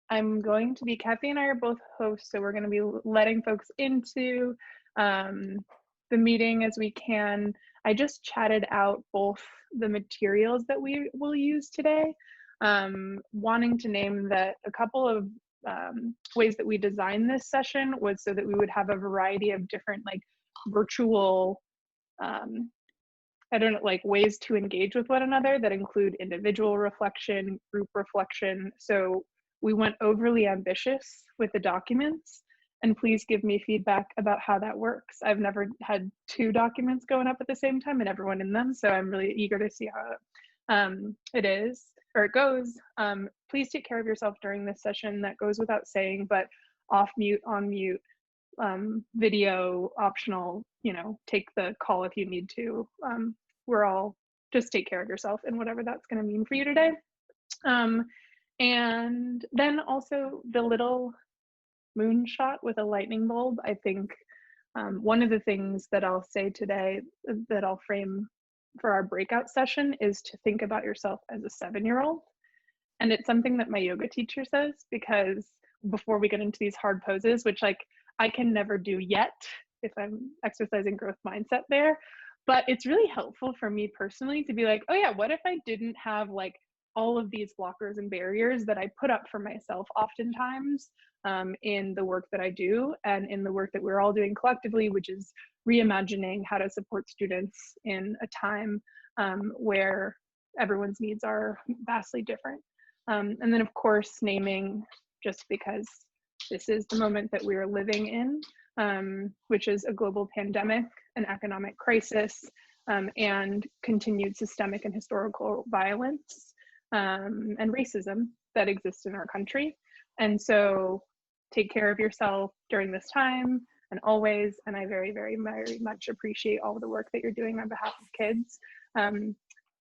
I'm going to be, Kathy and I are both hosts, so we're going to be letting folks into the meeting as we can. I just chatted out both the materials that we will use today, wanting to name that a couple of ways that we designed this session was so that we would have a variety of different like virtual I don't know, like ways to engage with one another that include individual reflection, group reflection. So we went overly ambitious with the documents, and please give me feedback about how that works. I've never had 2 documents going up at the same time and everyone in them, so I'm really eager to see how it is, or it goes. Please take care of yourself during this session. That goes without saying, but off mute, on mute, video optional, you know, take the call if you need to. We're all, just take care of yourself and whatever that's going to mean for you today. And then also the little moonshot with a lightning bulb. I think one of the things that I'll say today that I'll frame for our breakout session is to think about yourself as a 7-year-old. And it's something that my yoga teacher says, because before we get into these hard poses, which like I can never do yet if I'm exercising growth mindset there, but it's really helpful for me personally to be like, oh yeah, what if I didn't have like all of these blockers and barriers that I put up for myself oftentimes in the work that I do and in the work that we're all doing collectively, which is reimagining how to support students in a time where everyone's needs are vastly different. And then of course, naming, just because this is the moment that we are living in, which is a global pandemic, an economic crisis, and continued systemic and historical violence and racism that exists in our country. And so take care of yourself during this time and always, and I very, very, very much appreciate all the work that you're doing on behalf of kids.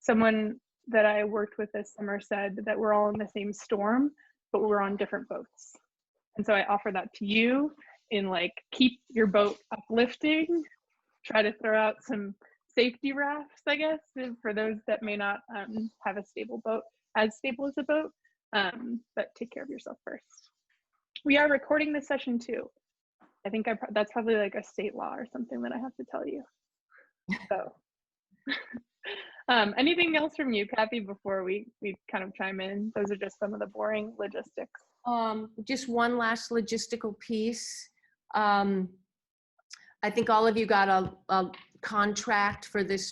Someone that I worked with this summer said that we're all in the same storm, but we're on different boats. And so I offer that to you in like, keep your boat uplifting, try to throw out some safety rafts, I guess, for those that may not have a stable boat, as stable as a boat, but take care of yourself first. We are recording this session too. I think that's probably like a state law or something that I have to tell you. So anything else from you, Kathy, before we kind of chime in? Those are just some of the boring logistics. Just one last logistical piece. I think all of you got a contract for this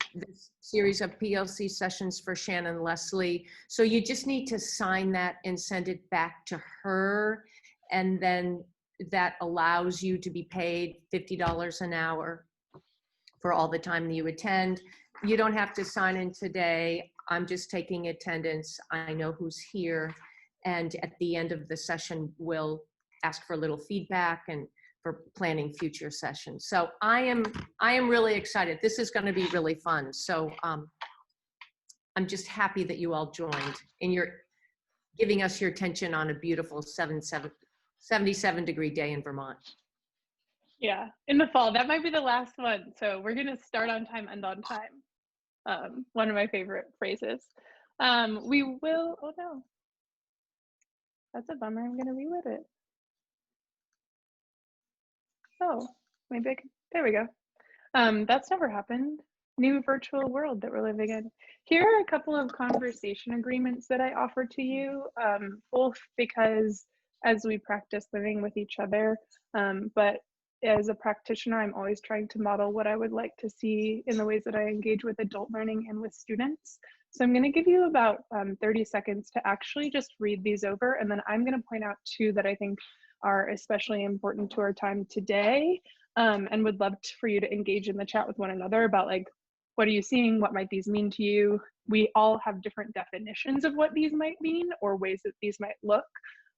series of PLC sessions for Shannon Leslie. So you just need to sign that and send it back to her. And then that allows you to be paid $50 an hour for all the time that you attend. You don't have to sign in today. I'm just taking attendance. I know who's here. And at the end of the session, we'll ask for a little feedback and for planning future sessions. So I am really excited. This is going to be really fun. So I'm just happy that you all joined and you're giving us your attention on a beautiful 77-degree day in Vermont. Yeah, in the fall. That might be the last one. So we're going to start on time, end on time. One of my favorite phrases. We will, oh no, that's a bummer. I'm going to relit it. Oh, maybe I can, there we go. That's never happened. New virtual world that we're living in. Here are a couple of conversation agreements that I offer to you, both because as we practice living with each other, but as a practitioner, I'm always trying to model what I would like to see in the ways that I engage with adult learning and with students. So I'm going to give you about 30 seconds to actually just read these over, and then I'm going to point out 2 that I think are especially important to our time today, and would love for you to engage in the chat with one another about like, what are you seeing? What might these mean to you? We all have different definitions of what these might mean or ways that these might look.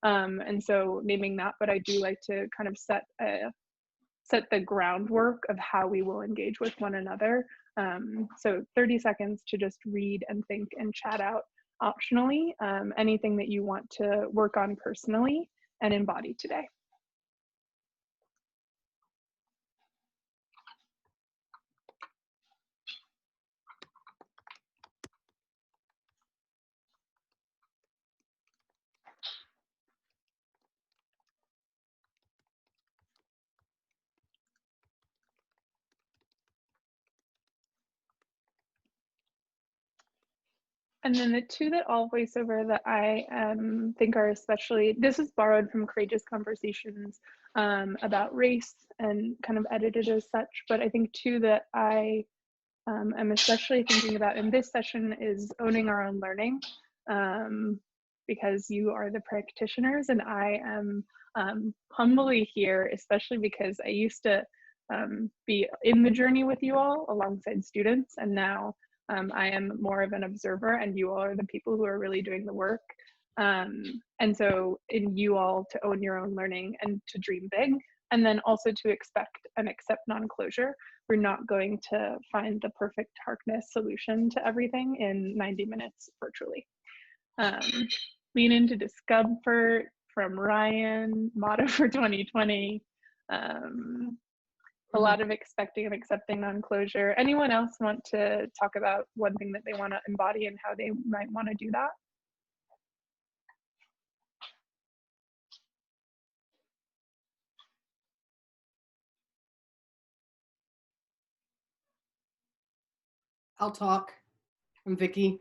And so naming that, but I do like to kind of set the groundwork of how we will engage with one another. So 30 seconds to just read and think and chat out optionally, anything that you want to work on personally and embody today. And then the two that I'll voice over that I think are especially, this is borrowed from Courageous Conversations about race and kind of edited as such, but I think two that I am especially thinking about in this session is owning our own learning, because you are the practitioners and I am humbly here, especially because I used to be in the journey with you all alongside students, and now I am more of an observer and you all are the people who are really doing the work. And so in you all to own your own learning and to dream big, and then also to expect and accept non-closure. We're not going to find the perfect Harkness solution to everything in 90 minutes virtually. Lean into discomfort from Ryan, motto for 2020. A lot of expecting and accepting non-closure. Anyone else want to talk about one thing that they want to embody and how they might want to do that? I'll talk. I'm Vicky.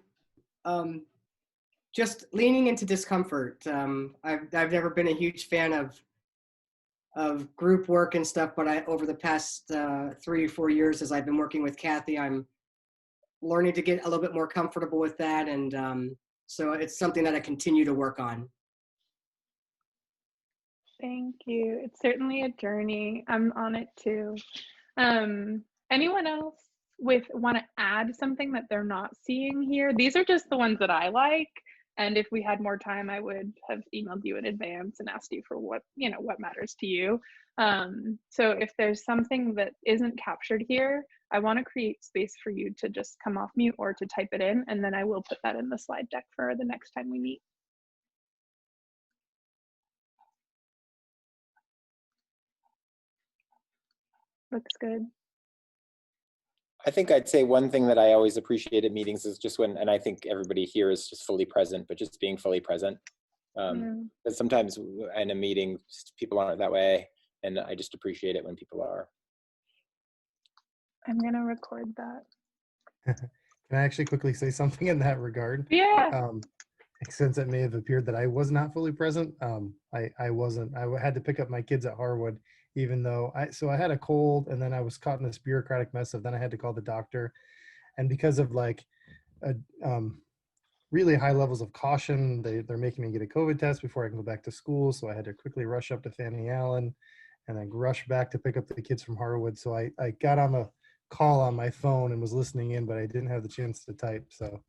Just leaning into discomfort. I've never been a huge fan of group work and stuff, but over the past 3 or 4 years, as I've been working with Kathy, I'm learning to get a little bit more comfortable with that, and so it's something that I continue to work on. Thank you. It's certainly a journey. I'm on it too. Anyone else want to add something that they're not seeing here? These are just the ones that I like. And if we had more time, I would have emailed you in advance and asked you for what matters to you. So if there's something that isn't captured here, I want to create space for you to just come off mute or to type it in, and then I will put that in the slide deck for the next time we meet. Looks good. I think I'd say one thing that I always appreciate at meetings is just when, and I think everybody here is just fully present, but just being fully present. Because sometimes in a meeting, people aren't that way, and I just appreciate it when people are. I'm gonna record that. Can I actually quickly say something in that regard? Yeah. Since it may have appeared that I was not fully present, I wasn't. I had to pick up my kids at Harwood, even though I had a cold, and then I was caught in this bureaucratic mess of then I had to call the doctor, and because of like a really high levels of caution, they're making me get a COVID test before I can go back to school. So I had to quickly rush up to Fanny Allen, and then rush back to pick up the kids from Harwood. So I got on the call on my phone and was listening in, but I didn't have the chance to type. So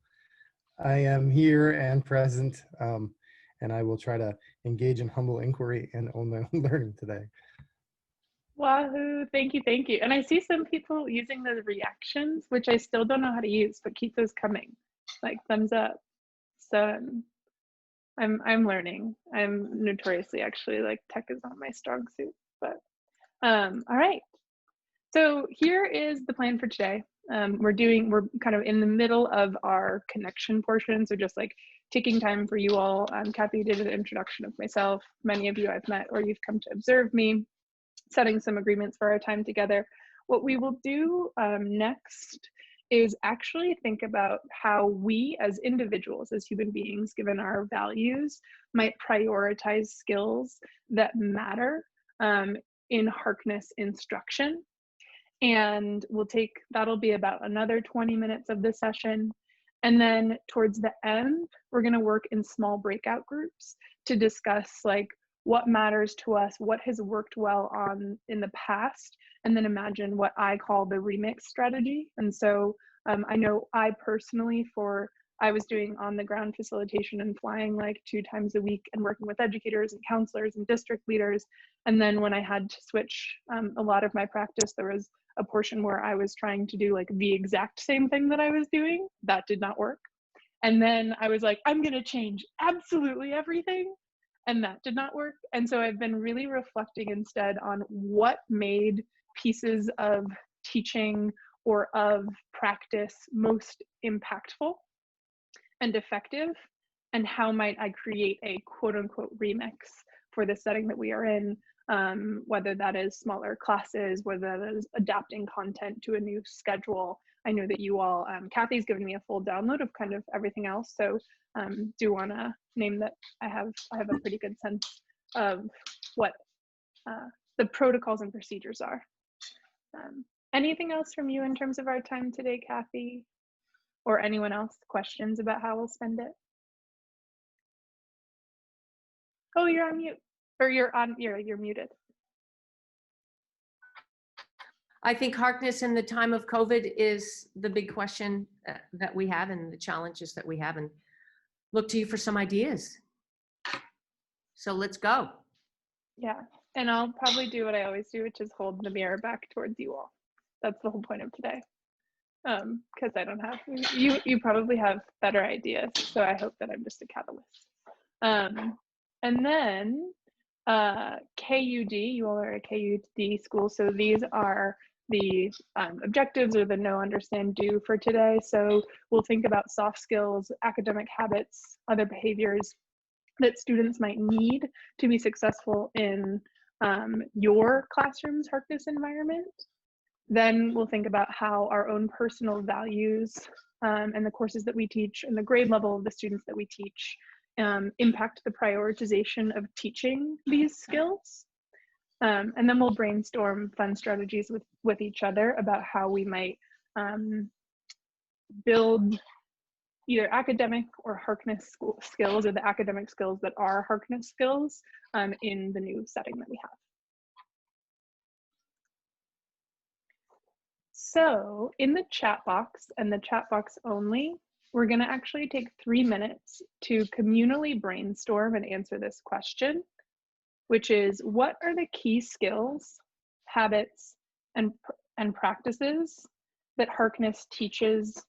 I am here and present, and I will try to engage in humble inquiry and own my own learning today. Wahoo, thank you, thank you. And I see some people using the reactions, which I still don't know how to use, but keep those coming, like thumbs up. So I'm learning. I'm notoriously actually like tech is not my strong suit, but all right. So here is the plan for today. We're kind of in the middle of our connection portion. So just like taking time for you all. Kathy did an introduction of myself. Many of you I've met or you've come to observe me, setting some agreements for our time together. What we will do next is actually think about how we as individuals, as human beings, given our values, might prioritize skills that matter in Harkness instruction. And that'll be about another 20 minutes of the session. And then towards the end, we're gonna work in small breakout groups to discuss like what matters to us, what has worked well in the past, and then imagine what I call the remix strategy. And so I know I personally, I was doing on the ground facilitation and flying like 2 times a week and working with educators and counselors and district leaders. And then when I had to switch a lot of my practice, there was a portion where I was trying to do like the exact same thing that I was doing. That did not work. And then I was like, I'm gonna change absolutely everything. And that did not work. And so I've been really reflecting instead on what made pieces of teaching or of practice most impactful and effective, and how might I create a quote unquote remix for the setting that we are in, whether that is smaller classes, whether that is adapting content to a new schedule. I know that you all, Kathy's given me a full download of kind of everything else. So do want to name that I have a pretty good sense of what the protocols and procedures are. Anything else from you in terms of our time today, Kathy? Or anyone else? Questions about how we'll spend it? Oh, you're on mute. Or you're muted. I think Harkness in the time of COVID is the big question that we have and the challenges that we have, and look to you for some ideas. So let's go. Yeah, and I'll probably do what I always do, which is hold the mirror back towards you all. That's the whole point of today. Because I don't have, you probably have better ideas, so I hope that I'm just a catalyst. And then KUD, you all are a KUD school, so these are the objectives or the know, understand, do for today. So we'll think about soft skills, academic habits, other behaviors that students might need to be successful in your classroom's Harkness environment. Then we'll think about how our own personal values and the courses that we teach and the grade level of the students that we teach impact the prioritization of teaching these skills. And then we'll brainstorm fun strategies with each other about how we might build either academic or Harkness skills, or the academic skills that are Harkness skills in the new setting that we have. So in the chat box, and the chat box only, we're going to actually take 3 minutes to communally brainstorm and answer this question, which is, what are the key skills, habits, and practices that Harkness teaches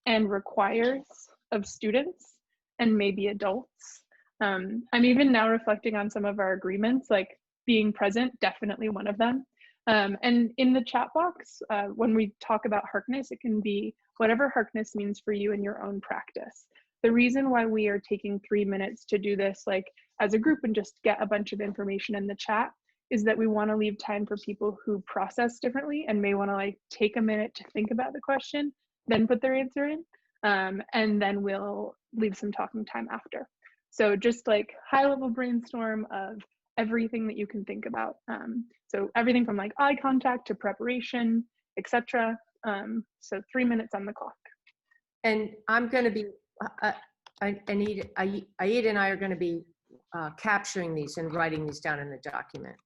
and requires of students and maybe adults? I'm even now reflecting on some of our agreements, like being present, definitely one of them. And in the chat box, when we talk about Harkness, it can be whatever Harkness means for you in your own practice. The reason why we are taking 3 minutes to do this, like as a group, and just get a bunch of information in the chat, is that we want to leave time for people who process differently and may want to like take a minute to think about the question, then put their answer in, and then we'll leave some talking time after. So just like high level brainstorm of everything that you can think about. So everything from like eye contact to preparation, etc. So 3 minutes on the clock. And I'm going to be, Aida and I are going to be capturing these and writing these down in the document.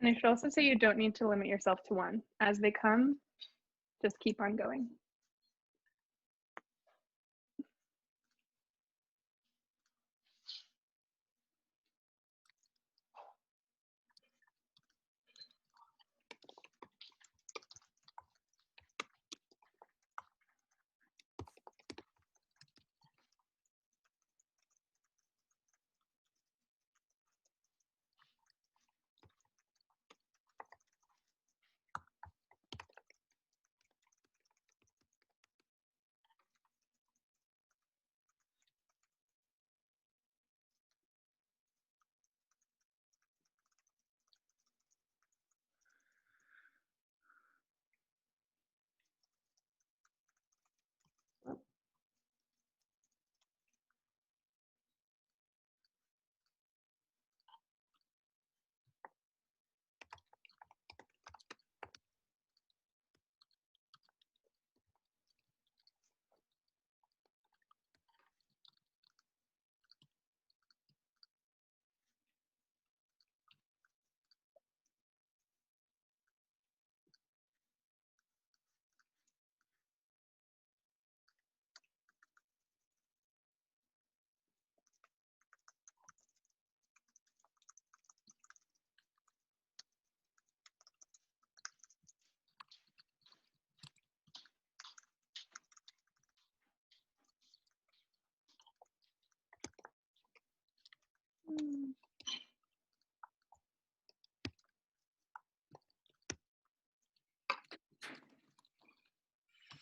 And I should also say you don't need to limit yourself to one. As they come, just keep on going.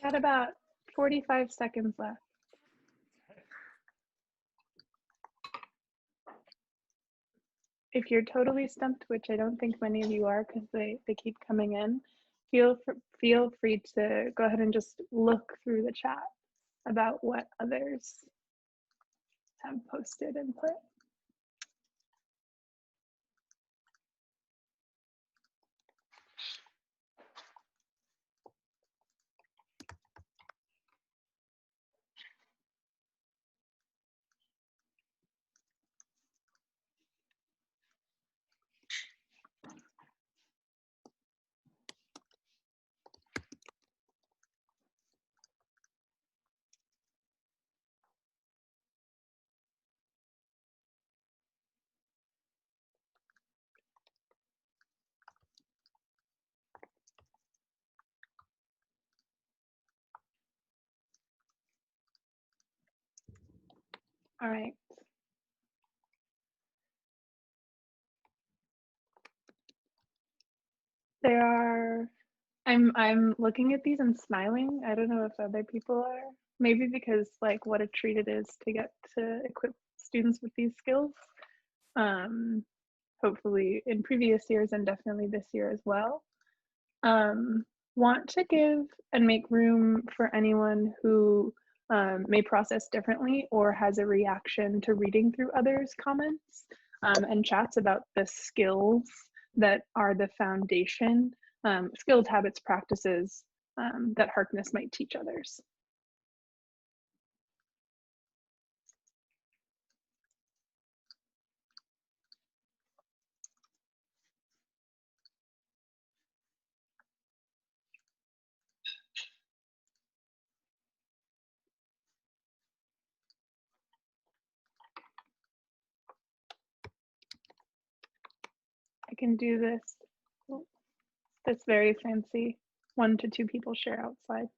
Got about 45 seconds left. If you're totally stumped, which I don't think many of you are because they keep coming in, feel free to go ahead and just look through the chat about what others have posted and put. All right. There are, I'm looking at these and smiling. I don't know if other people are. Maybe because like what a treat it is to get to equip students with these skills. Hopefully in previous years and definitely this year as well. Want to give and make room for anyone who may process differently or has a reaction to reading through others' comments and chats about the skills that are the foundation, skills, habits, practices that Harkness might teach others. I can do this very fancy 1 to 2 people share outside.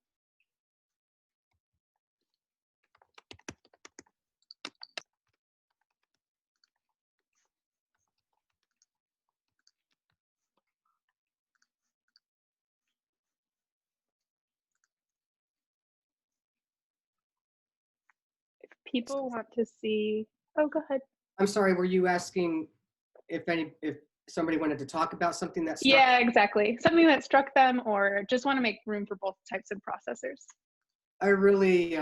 If people want to see, oh, go ahead. I'm sorry, were you asking if somebody wanted to talk about something that struck? Yeah, exactly. Something that struck them or just want to make room for both types of processors. I really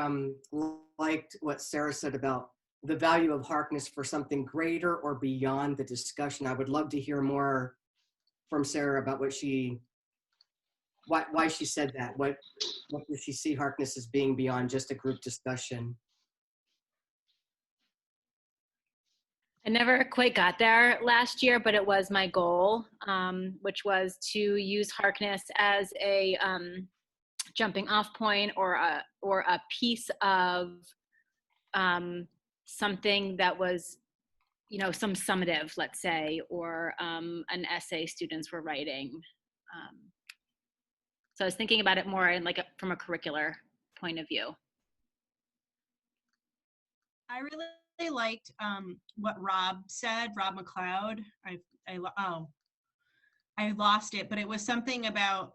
liked what Sarah said about the value of Harkness for something greater or beyond the discussion. I would love to hear more from Sarah about why she said that. What does she see Harkness as being beyond just a group discussion? I never quite got there last year, but it was my goal, which was to use Harkness as a jumping off point or a piece of something that was, you know, some summative, let's say, or an essay students were writing. So I was thinking about it more in from a curricular point of view. I really liked what Rob said, Rob McLeod. I lost it, but it was something about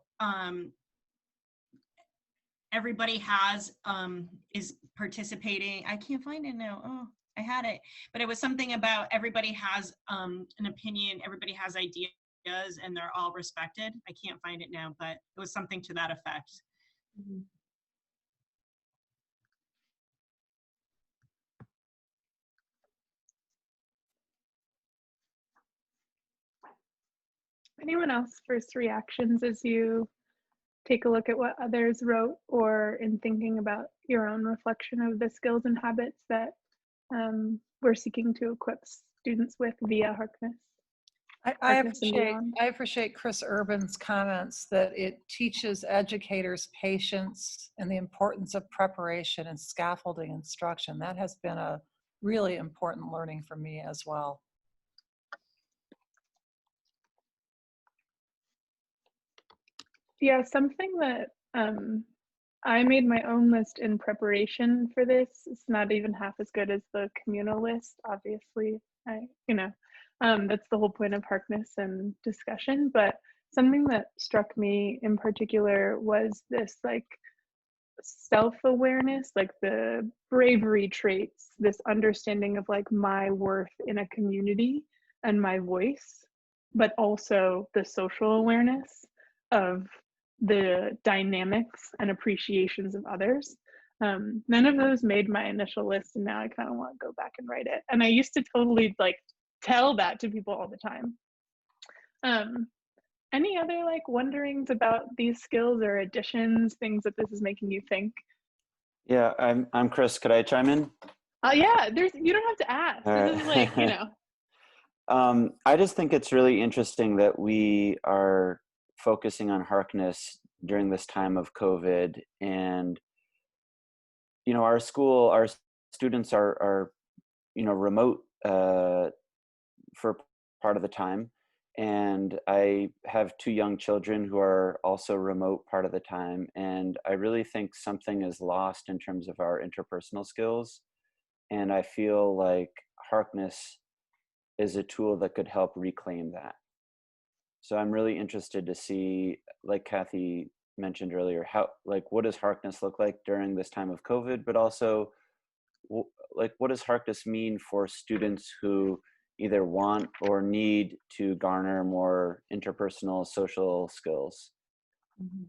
everybody is participating. I can't find it now. Oh, I had it, but it was something about everybody has an opinion, everybody has ideas, and they're all respected. I can't find it now, but it was something to that effect. Mm-hmm. Anyone else first reactions as you take a look at what others wrote or in thinking about your own reflection of the skills and habits that we're seeking to equip students with via Harkness? I appreciate Chris Urban's comments that it teaches educators patience and the importance of preparation and scaffolding instruction. That has been a really important learning for me as well. Yeah, something that I made my own list in preparation for this. It's not even half as good as the communal list, obviously. That's the whole point of Harkness and discussion. But something that struck me in particular was this self-awareness, like the bravery traits, this understanding of like my worth in a community and my voice, but also the social awareness of the dynamics and appreciations of others. None of those made my initial list, and now I kind of want to go back and write it. And I used to totally like tell that to people all the time. Any other like wonderings about these skills or additions, things that this is making you think? Yeah, I'm Chris. Could I chime in? Oh yeah, you don't have to ask. All This right. is like, you know. I just think it's really interesting that we are focusing on Harkness during this time of COVID, and you know, our students are you know, remote for part of the time, and I have 2 young children who are also remote part of the time, and I really think something is lost in terms of our interpersonal skills, and I feel like Harkness is a tool that could help reclaim that. So I'm really interested to see, like Kathy mentioned earlier, how, like, what does Harkness look like during this time of COVID, but also like, what does Harkness mean for students who either want or need to garner more interpersonal social skills?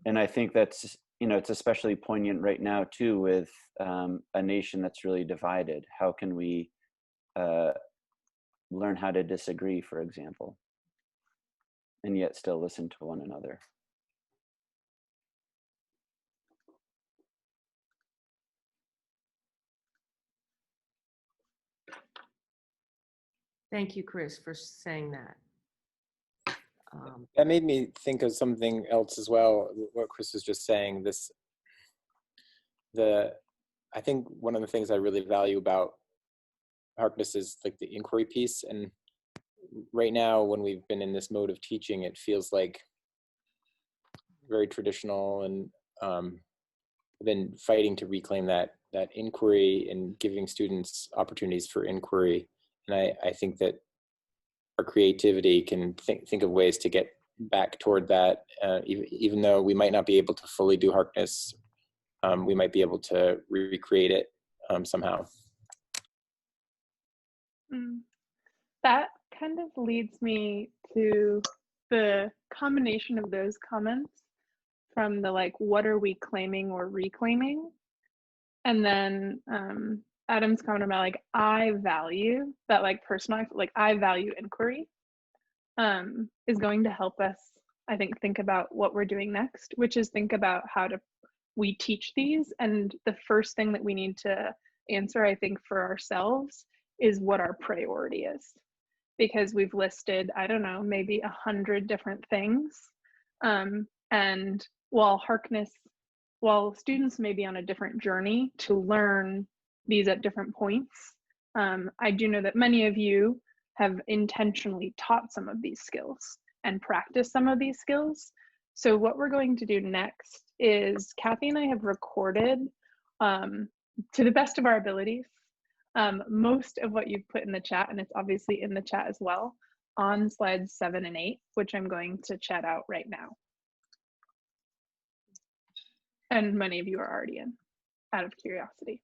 And I think that's, you know, it's especially poignant right now too, with a nation that's really divided. How can we learn how to disagree, for example, and yet still listen to one another? Thank you, Chris, for saying that. That made me think of something else as well, what Chris was just saying. I think one of the things I really value about Harkness is like the inquiry piece. And right now, when we've been in this mode of teaching, it feels like very traditional, and I've been fighting to reclaim that inquiry and giving students opportunities for inquiry. And I think that our creativity can think of ways to get back toward that, even though we might not be able to fully do Harkness, we might be able to recreate it somehow. That kind of leads me to the combination of those comments from the like, what are we claiming or reclaiming? And then Adam's comment about like, I value that, like personal, like I value inquiry is going to help us, I think about what we're doing next, which is think about how we teach these. And the first thing that we need to answer, I think, for ourselves is what our priority is. Because we've listed, I don't know, maybe 100 different things. And while students may be on a different journey to learn these at different points, I do know that many of you have intentionally taught some of these skills and practiced some of these skills. So what we're going to do next is Kathy and I have recorded, to the best of our abilities, most of what you've put in the chat, and it's obviously in the chat as well, on slides 7 and 8, which I'm going to chat out right now. And many of you are already in, out of curiosity.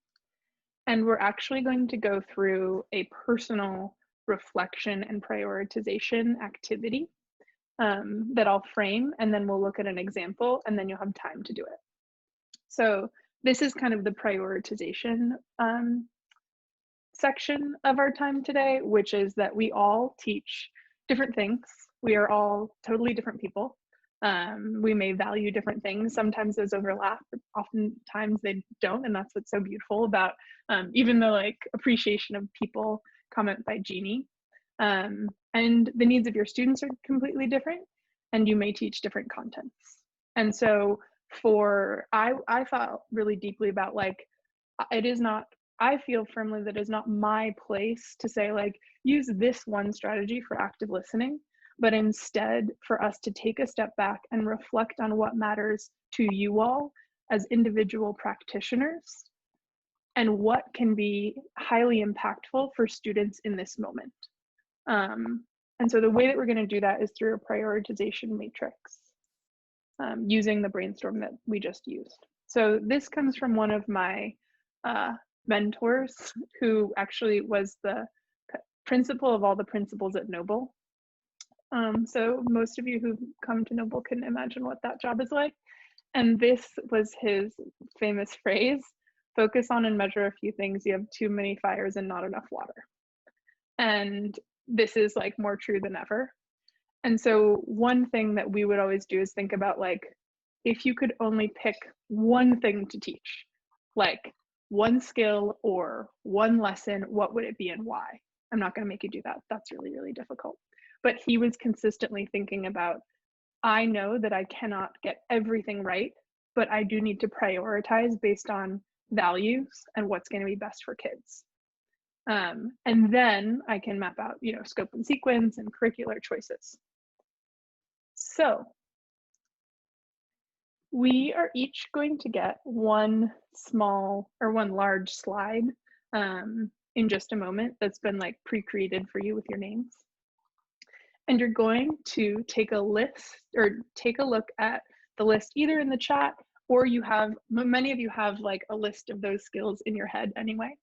And we're actually going to go through a personal reflection and prioritization activity that I'll frame, and then we'll look at an example, and then you'll have time to do it. So this is kind of the prioritization section of our time today, which is that we all teach different things. We are all totally different people. We may value different things. Sometimes those overlap, but oftentimes they don't. And that's what's so beautiful about even the like appreciation of people comment by Jeannie. And the needs of your students are completely different, and you may teach different contents. And so I thought really deeply about like, I feel firmly that it's not my place to say like, use this one strategy for active listening, but instead for us to take a step back and reflect on what matters to you all as individual practitioners and what can be highly impactful for students in this moment. And so the way that we're going to do that is through a prioritization matrix, using the brainstorm that we just used. So this comes from one of my mentors, who actually was the principal of all the principals at Noble. So most of you who come to Noble can imagine what that job is like. And this was his famous phrase: focus on and measure a few things. You have too many fires and not enough water. And this is like more true than ever. And so one thing that we would always do is think about, like, if you could only pick one thing to teach, like one skill or one lesson, what would it be and why? I'm not going to make you do that. That's really, really difficult. But he was consistently thinking about, I know that I cannot get everything right, but I do need to prioritize based on values and what's going to be best for kids. And then I can map out, you know, scope and sequence and curricular choices. So we are each going to get one small or one large slide in just a moment that's been like pre-created for you with your names. And you're going to take a list or take a look at the list either in the chat, or you have, many of you have like a list of those skills in your head anyway.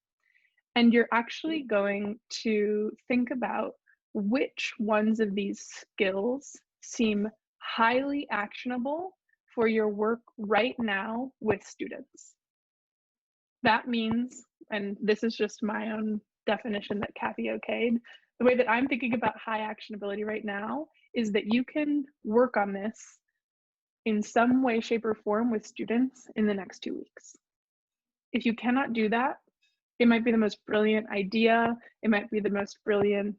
And you're actually going to think about which ones of these skills seem highly actionable for your work right now with students. That means, and this is just my own definition that Kathy okayed, the way that I'm thinking about high actionability right now is that you can work on this in some way, shape, or form with students in the next 2 weeks. If you cannot do that, it might be the most brilliant idea, it might be the most brilliant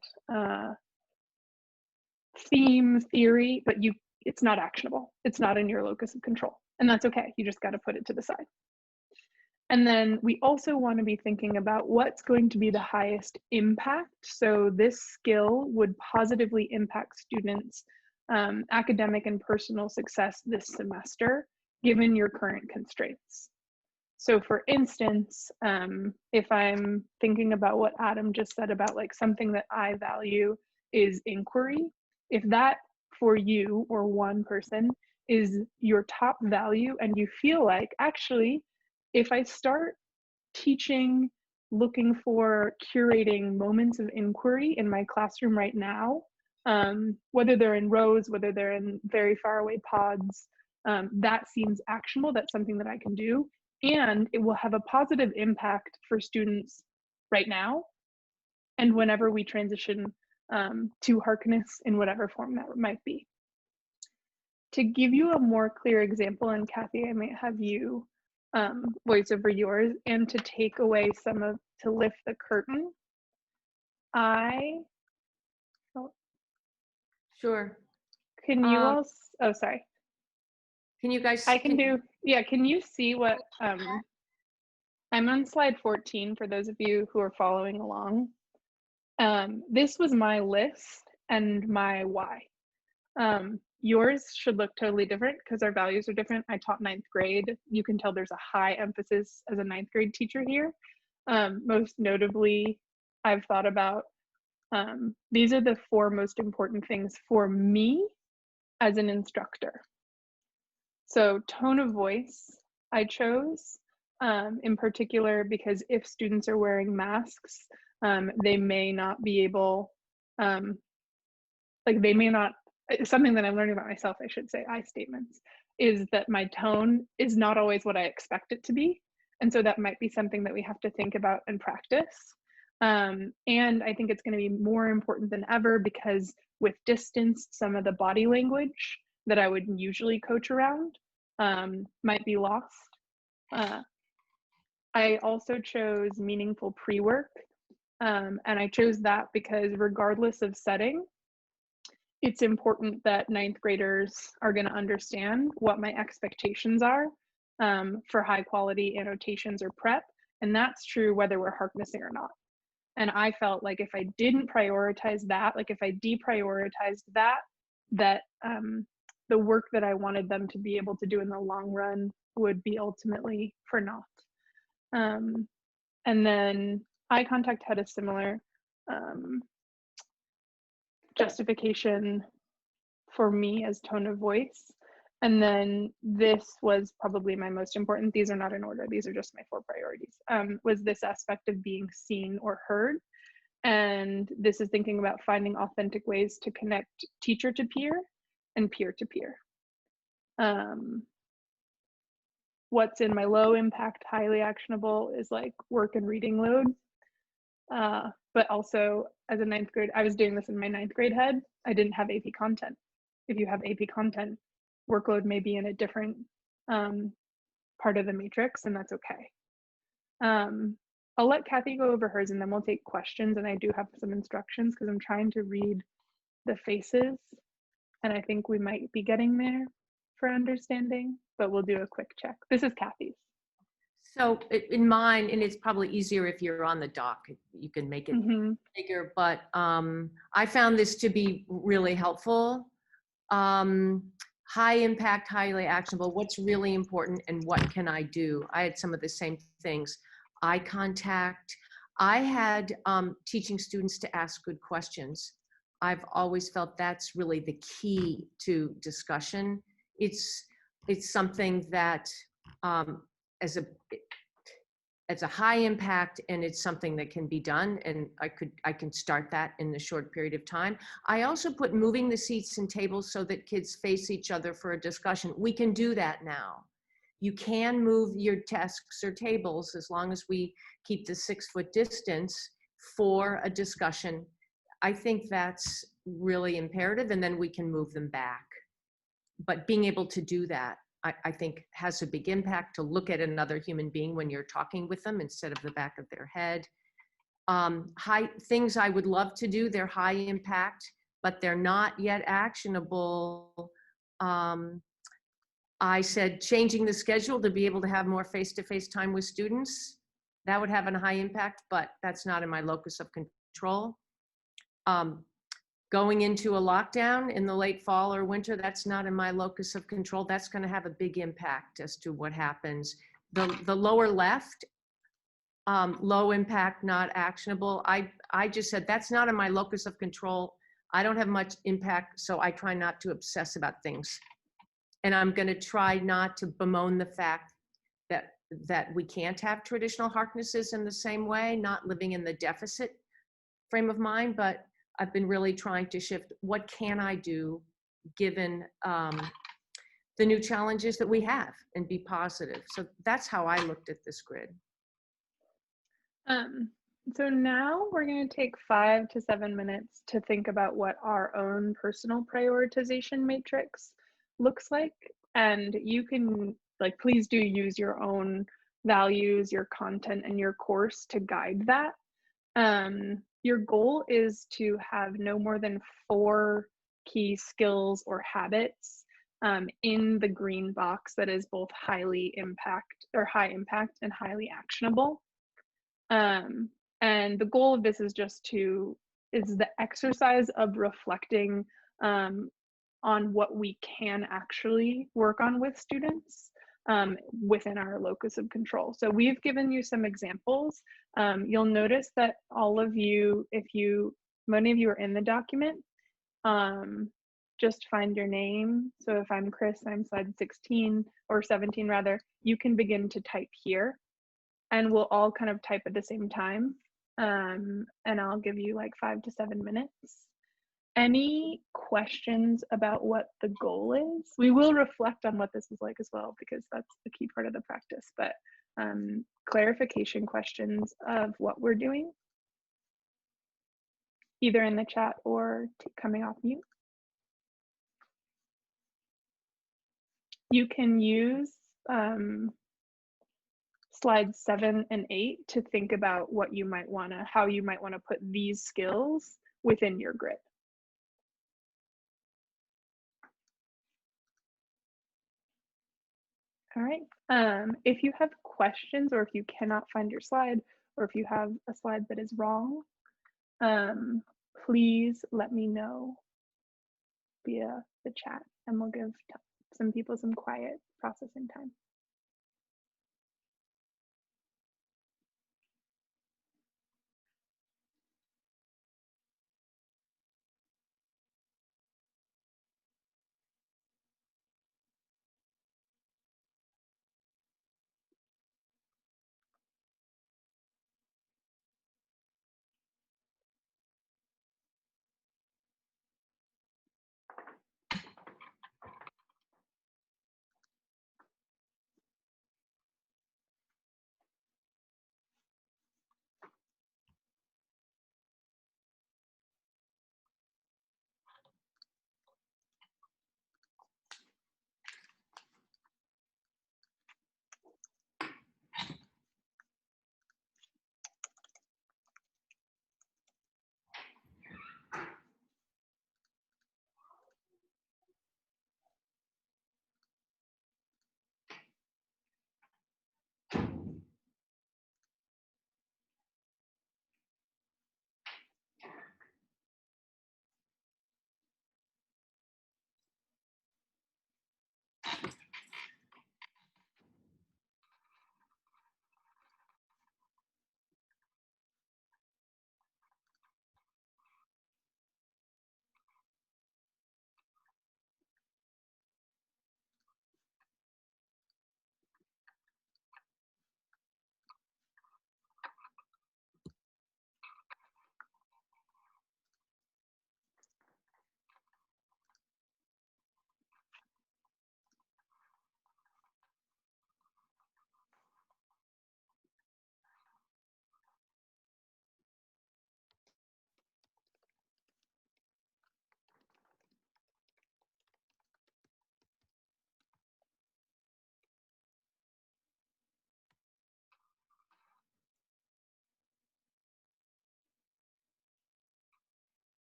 theme, theory, but it's not actionable. It's not in your locus of control. And that's okay. You just got to put it to the side. And then we also want to be thinking about what's going to be the highest impact. So this skill would positively impact students' academic and personal success this semester, given your current constraints. So for instance, if I'm thinking about what Adam just said about like something that I value is inquiry, if that for you or one person is your top value and you feel like, actually, if I start teaching, looking for, curating moments of inquiry in my classroom right now, whether they're in rows, whether they're in very far away pods, that seems actionable, that's something that I can do. And it will have a positive impact for students right now and whenever we transition to Harkness in whatever form that might be. To give you a more clear example, and Kathy, I might have you voice over yours, and to take away to lift the curtain, Sure. Can you all, oh, sorry. Can you guys? Can you see what, I'm on slide 14 for those of you who are following along. This was my list and my why. Yours should look totally different because our values are different. I taught 9th grade. You can tell there's a high emphasis as a 9th grade teacher here. Most notably, I've thought about, these are the 4 most important things for me as an instructor. So tone of voice, I chose in particular because if students are wearing masks, they may not be able, something that I'm learning about myself, I should say, I statements, is that my tone is not always what I expect it to be. And so that might be something that we have to think about and practice. And I think it's going to be more important than ever because with distance, some of the body language that I would usually coach around might be lost. I also chose meaningful pre-work. And I chose that because regardless of setting, it's important that 9th graders are going to understand what my expectations are for high quality annotations or prep. And that's true whether we're Harknessing or not. And I felt like if I didn't prioritize that, like if I deprioritized that the work that I wanted them to be able to do in the long run would be ultimately for naught. And then eye contact had a similar justification for me as tone of voice. And then this was probably my most important. These are not in order. These are just my 4 priorities. Was this aspect of being seen or heard. And this is thinking about finding authentic ways to connect teacher to peer and peer to peer. What's in my low impact, highly actionable is like work and reading load. But also as a 9th grade, I was doing this in my 9th grade head. I didn't have AP content. If you have AP content, workload may be in a different part of the matrix, and that's okay. I'll let Kathy go over hers and then we'll take questions. And I do have some instructions because I'm trying to read the faces and I think we might be getting there for understanding, but we'll do a quick check. This is Kathy's. So in mine, and it's probably easier if you're on the doc, you can make it bigger, but I found this to be really helpful. High impact, highly actionable, what's really important and what can I do? I had some of the same things. Eye contact. I had teaching students to ask good questions. I've always felt that's really the key to discussion. It's something that as a high impact, and it's something that can be done, and I can start that in a short period of time. I also put moving the seats and tables so that kids face each other for a discussion. We can do that now. You can move your desks or tables as long as we keep the 6-foot distance for a discussion. I think that's really imperative, and then we can move them back. But being able to do that, I think has a big impact, to look at another human being when you're talking with them instead of the back of their head. Things I would love to do, they're high impact, but they're not yet actionable. I said changing the schedule to be able to have more face-to-face time with students. That would have a high impact, but that's not in my locus of control. Going into a lockdown in the late fall or winter, that's not in my locus of control. That's going to have a big impact as to what happens. The lower left, low impact, not actionable. I just said that's not in my locus of control. I don't have much impact, so I try not to obsess about things. And I'm going to try not to bemoan the fact that we can't have traditional Harknesses in the same way, not living in the deficit frame of mind, but I've been really trying to shift, what can I do given the new challenges that we have, and be positive. So that's how I looked at this grid. So now we're going to take 5 to 7 minutes to think about what our own personal prioritization matrix looks like. And you can, like, please do use your own values, your content, and your course to guide that. Your goal is to have no more than 4 key skills or habits in the green box that is both high impact and highly actionable. And the goal of this is is the exercise of reflecting on what we can actually work on with students within our locus of control. So we've given you some examples. You'll notice that all of you, many of you are in the document, just find your name. So if I'm Chris, I'm slide 16 or 17 rather, you can begin to type here and we'll all kind of type at the same time. And I'll give you like 5 to 7 minutes. Any questions about what the goal is? We will reflect on what this is like as well, because that's the key part of the practice, but clarification questions of what we're doing, either in the chat or coming off mute. You can use slides 7 and 8 to think about what you might how you might want to put these skills within your grid. All right, if you have questions, or if you cannot find your slide, or if you have a slide that is wrong, please let me know via the chat and we'll give some people some quiet processing time.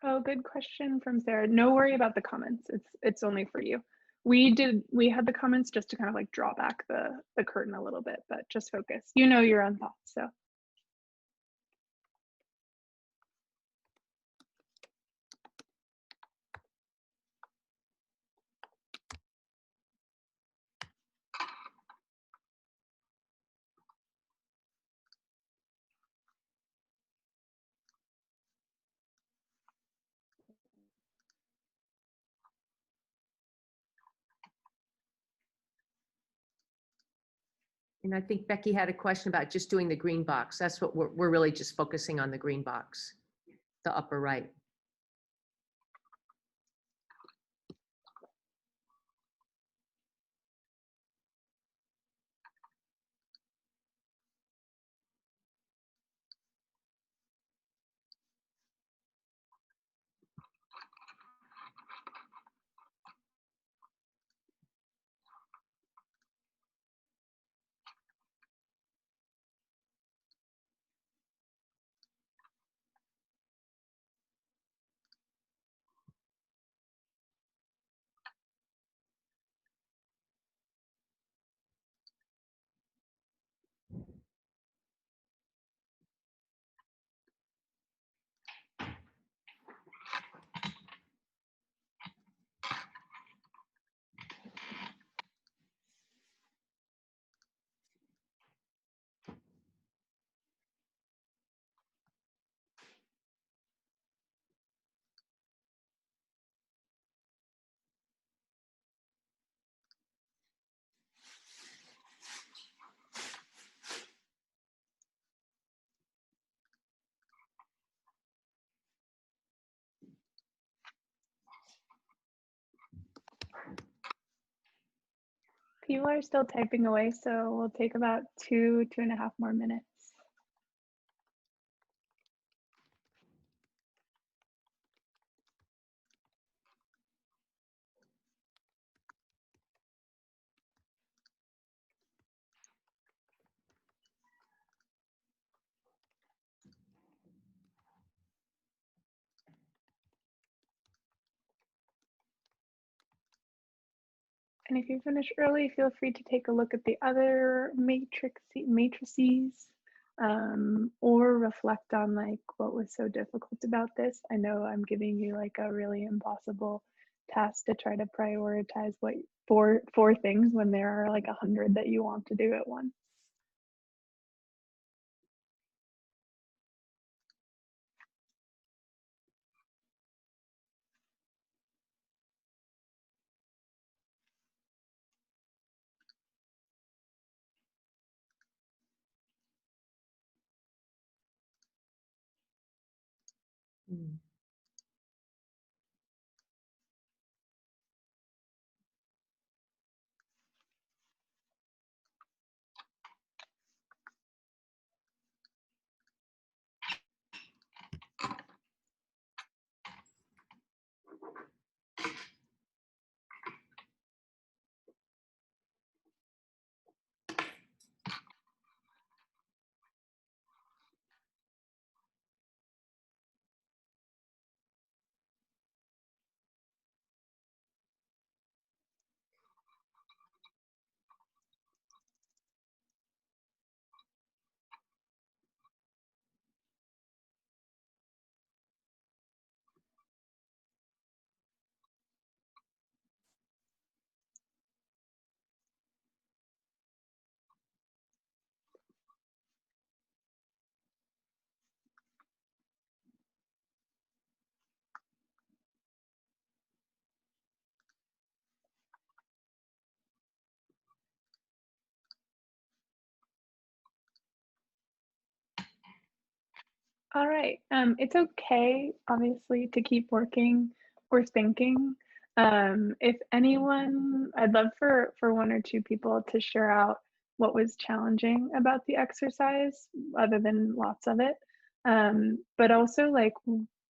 Oh, good question from Sarah. No worry about the comments. It's only for you. We had the comments just to kind of like draw back the curtain a little bit, but just focus. You know your own thoughts, so. And I think Becky had a question about just doing the green box. That's what we're really just focusing on, the green box, the upper right. People are still typing away, so we'll take about 2.5 more minutes. And if you finish early, feel free to take a look at the other matrices or reflect on like what was so difficult about this. I know I'm giving you like a really impossible task to try to prioritize what four things when there are like 100 that you want to do at once. Mm. All right. It's okay, obviously, to keep working or thinking. If anyone, I'd love for one or two people to share out what was challenging about the exercise, other than lots of it. But also, like,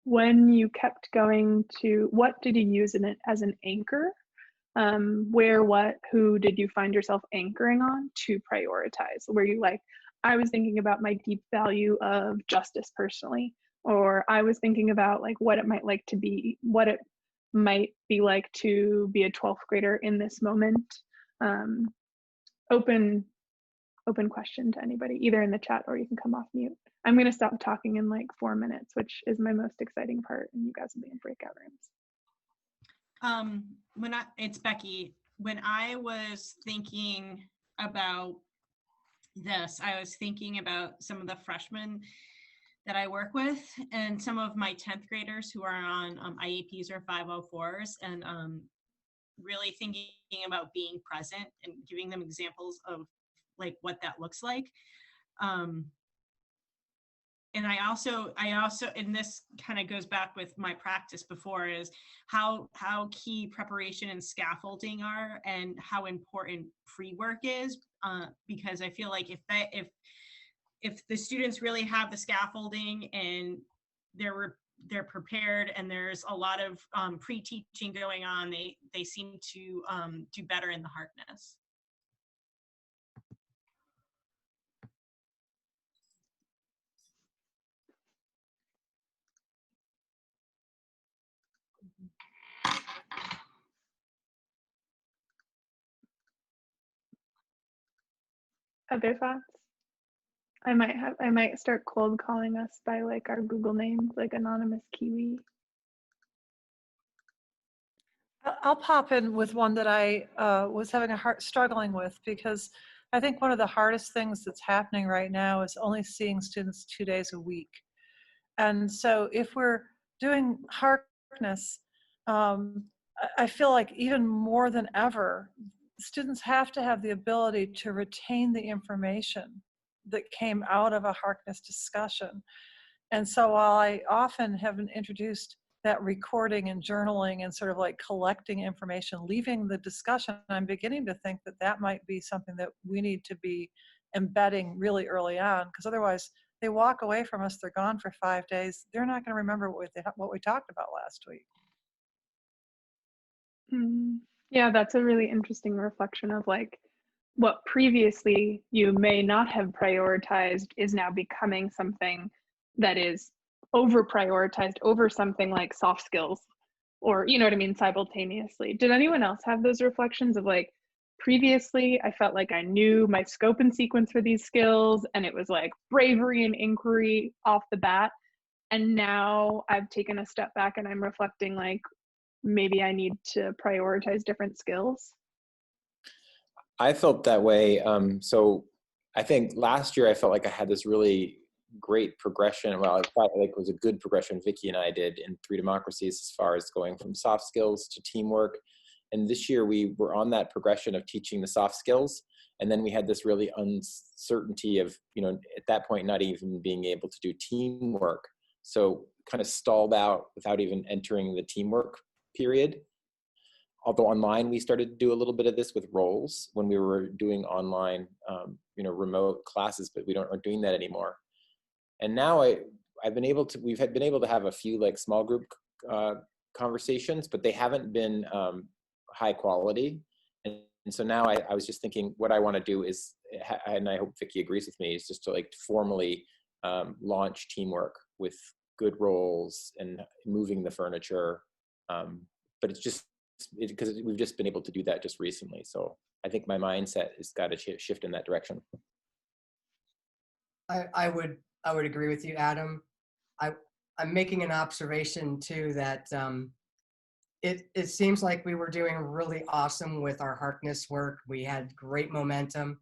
when you kept going to, what did you use in it as an anchor? Where, what, who did you find yourself anchoring on to prioritize? Were you like, I was thinking about my deep value of justice personally, Or I was thinking about like what it might be like to be a 12th grader in this moment. Open question to anybody, either in the chat or you can come off mute. I'm going to stop talking in like 4 minutes, which is my most exciting part, and you guys will be in breakout rooms. It's Becky. When I was thinking about this, I was thinking about some of the freshmen that I work with and some of my 10th graders who are on IEPs or 504s, and really thinking about being present and giving them examples of like what that looks like. And I also, and this kind of goes back with my practice before, is how key preparation and scaffolding are, and how important pre-work is, because I feel like if the students really have the scaffolding and they're prepared and there's a lot of pre-teaching going on, they seem to do better in the Harkness. Other thoughts? I might start cold calling us by like our Google names, like Anonymous Kiwi. I'll pop in with one that I was struggling with, because I think one of the hardest things that's happening right now is only seeing students 2 days a week. And so if we're doing Harkness, I feel like even more than ever, students have to have the ability to retain the information that came out of a Harkness discussion. And so while I often have introduced that recording and journaling and sort of like collecting information, leaving the discussion, I'm beginning to think that that might be something that we need to be embedding really early on, because otherwise they walk away from us, they're gone for 5 days, they're not going to remember what we talked about last week. Yeah, that's a really interesting reflection of like what previously you may not have prioritized is now becoming something that is over prioritized over something like soft skills, or you know what I mean, simultaneously. Did anyone else have those reflections of like previously I felt like I knew my scope and sequence for these skills and it was like bravery and inquiry off the bat, and now I've taken a step back and I'm reflecting like maybe I need to prioritize different skills? I felt that way. So I think last year I felt like I had this really great progression. Well, I thought like it was a good progression Vicky and I did in 3 Democracies as far as going from soft skills to teamwork. And this year we were on that progression of teaching the soft skills. And then we had this really uncertainty of, you know, at that point, not even being able to do teamwork. So kind of stalled out without even entering the teamwork period. Although online, we started to do a little bit of this with roles when we were doing online, you know, remote classes, but we aren't doing that anymore. And now we've been able to have a few like small group conversations, but they haven't been high quality. And so now I was just thinking what I want to do is, and I hope Vicky agrees with me, is just to like formally launch teamwork with good roles and moving the furniture. But it's just, because we've just been able to do that just recently. So I think my mindset has got to shift in that direction. I would agree with you, Adam. I'm making an observation too that it seems like we were doing really awesome with our Harkness work. We had great momentum,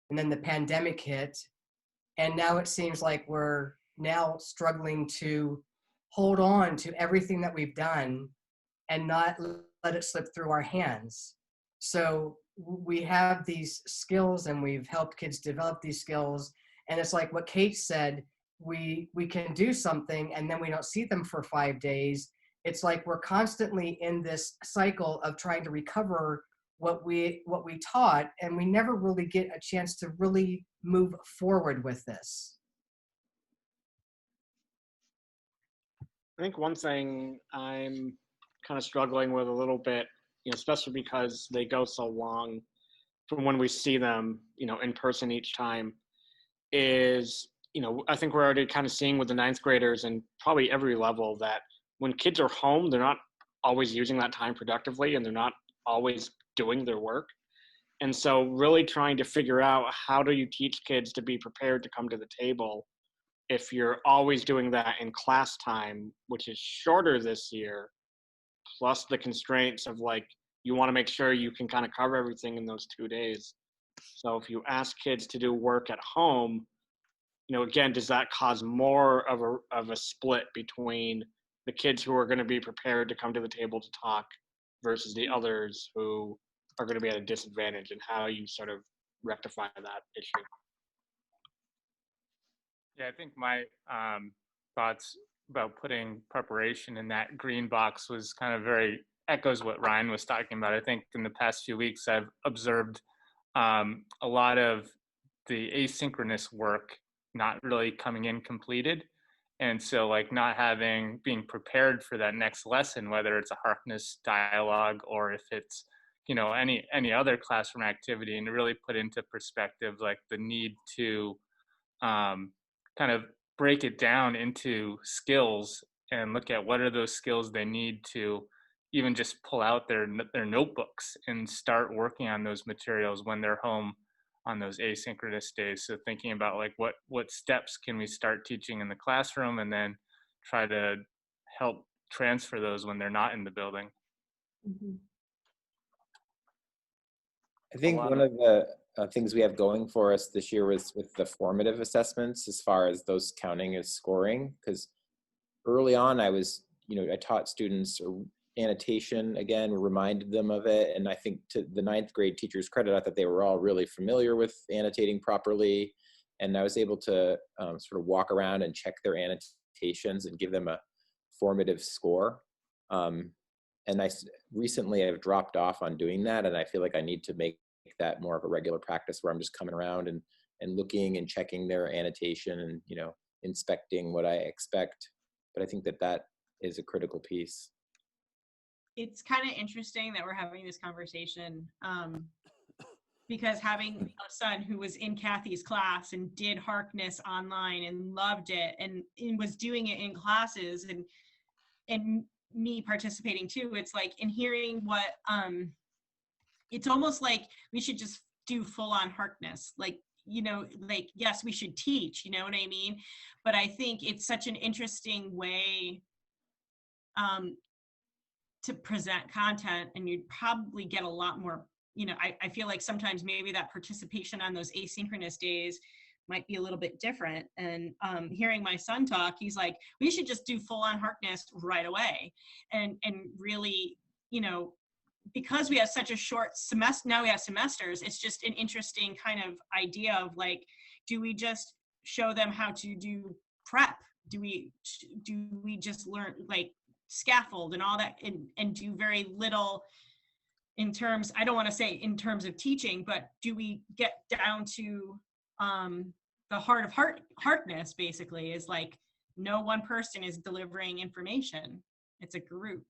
and then the pandemic hit, and now it seems like we're now struggling to hold on to everything that we've done and not let it slip through our hands. So we have these skills and we've helped kids develop these skills. And it's like what Kate said, we can do something and then we don't see them for 5 days. It's like we're constantly in this cycle of trying to recover what we taught, and we never really get a chance to really move forward with this. I think one thing I'm kind of struggling with a little bit, you know, especially because they go so long from when we see them, you know, in person each time, is I think we're already kind of seeing with the ninth graders and probably every level that when kids are home, they're not always using that time productively and they're not always doing their work. And so really trying to figure out how do you teach kids to be prepared to come to the table if you're always doing that in class time, which is shorter this year, plus the constraints of like, you want to make sure you can kind of cover everything in those 2 days. So if you ask kids to do work at home, again, does that cause more of a split between the kids who are going to be prepared to come to the table to talk versus the others who are going to be at a disadvantage, and how you sort of rectify that issue? Yeah, I think my thoughts about putting preparation in that green box was kind of very echoes what Ryan was talking about. I think in the past few weeks, I've observed a lot of the asynchronous work not really coming in completed. And so like not being prepared for that next lesson, whether it's a Harkness dialogue or if it's, any other classroom activity, and to really put into perspective, like the need to kind of break it down into skills and look at what are those skills they need to even just pull out their notebooks and start working on those materials when they're home on those asynchronous days. So thinking about like what steps can we start teaching in the classroom, and then try to help transfer those when they're not in the building. Mm-hmm. I think one of the things we have going for us this year was with the formative assessments, as far as those counting as scoring, because early on I taught students annotation again, reminded them of it. And I think to the ninth grade teachers' credit, I thought they were all really familiar with annotating properly. And I was able to sort of walk around and check their annotations and give them a formative score. And recently I've dropped off on doing that. And I feel like I need to make that more of a regular practice, where I'm just coming around and looking and checking their annotation and, inspecting what I expect. But I think that is a critical piece. It's kind of interesting that we're having this conversation because having a son who was in Kathy's class and did Harkness online and loved it and was doing it in classes, and me participating too, it's like, in hearing what it's almost like we should just do full on Harkness, yes, we should teach, you know what I mean? But I think it's such an interesting way to present content, and you'd probably get a lot more, I feel like sometimes maybe that participation on those asynchronous days might be a little bit different. And hearing my son talk, he's like, we should just do full on Harkness right away. And really, because we have such a short semester, now we have semesters, it's just an interesting kind of idea of like, do we just show them how to do prep? Do we just learn like scaffold and all that, and do very little in terms, I don't want to say in terms of teaching, but do we get down to the heart of Harkness basically is like, no one person is delivering information. It's a group.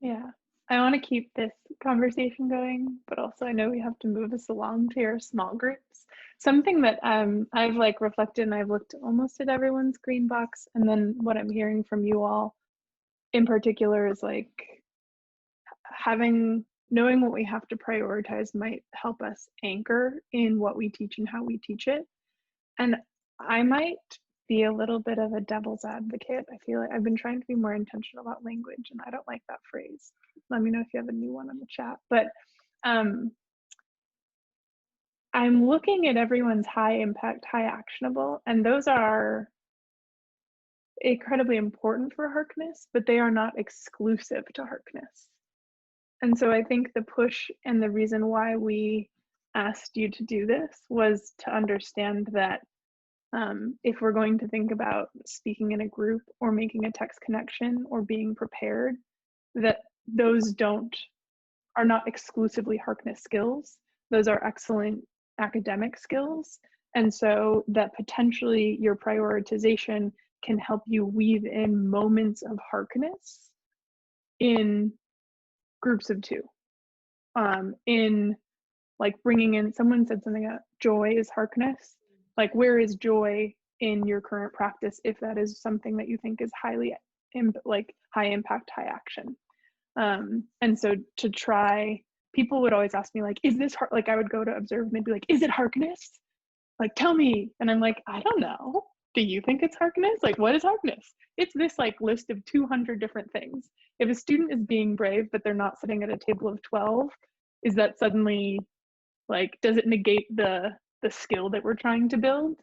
Yeah, I want to keep this conversation going, but also I know we have to move us along to your small groups. Something that I've like reflected, and I've looked almost at everyone's green box, and then what I'm hearing from you all in particular is like knowing what we have to prioritize might help us anchor in what we teach and how we teach it. And I might be a little bit of a devil's advocate. I feel like I've been trying to be more intentional about language, and I don't like that phrase. Let me know if you have a new one in the chat. But I'm looking at everyone's high impact, high actionable, and those are incredibly important for Harkness, but they are not exclusive to Harkness. And so I think the push and the reason why we asked you to do this was to understand that if we're going to think about speaking in a group or making a text connection or being prepared, that those are not exclusively Harkness skills. Those are excellent academic skills. And so that potentially your prioritization can help you weave in moments of Harkness in groups of two. In like bringing in, someone said something about joy is Harkness. Like, where is joy in your current practice if that is something that you think is highly like high impact, high action? And so to try, people would always ask me like, is this like, I would go to observe and they'd be like, is it Harkness? Like, tell me. And I'm like, I don't know. Do you think it's Harkness? Like, what is Harkness? It's this like list of 200 different things. If a student is being brave, but they're not sitting at a table of 12, is that suddenly like, does it negate the skill that we're trying to build?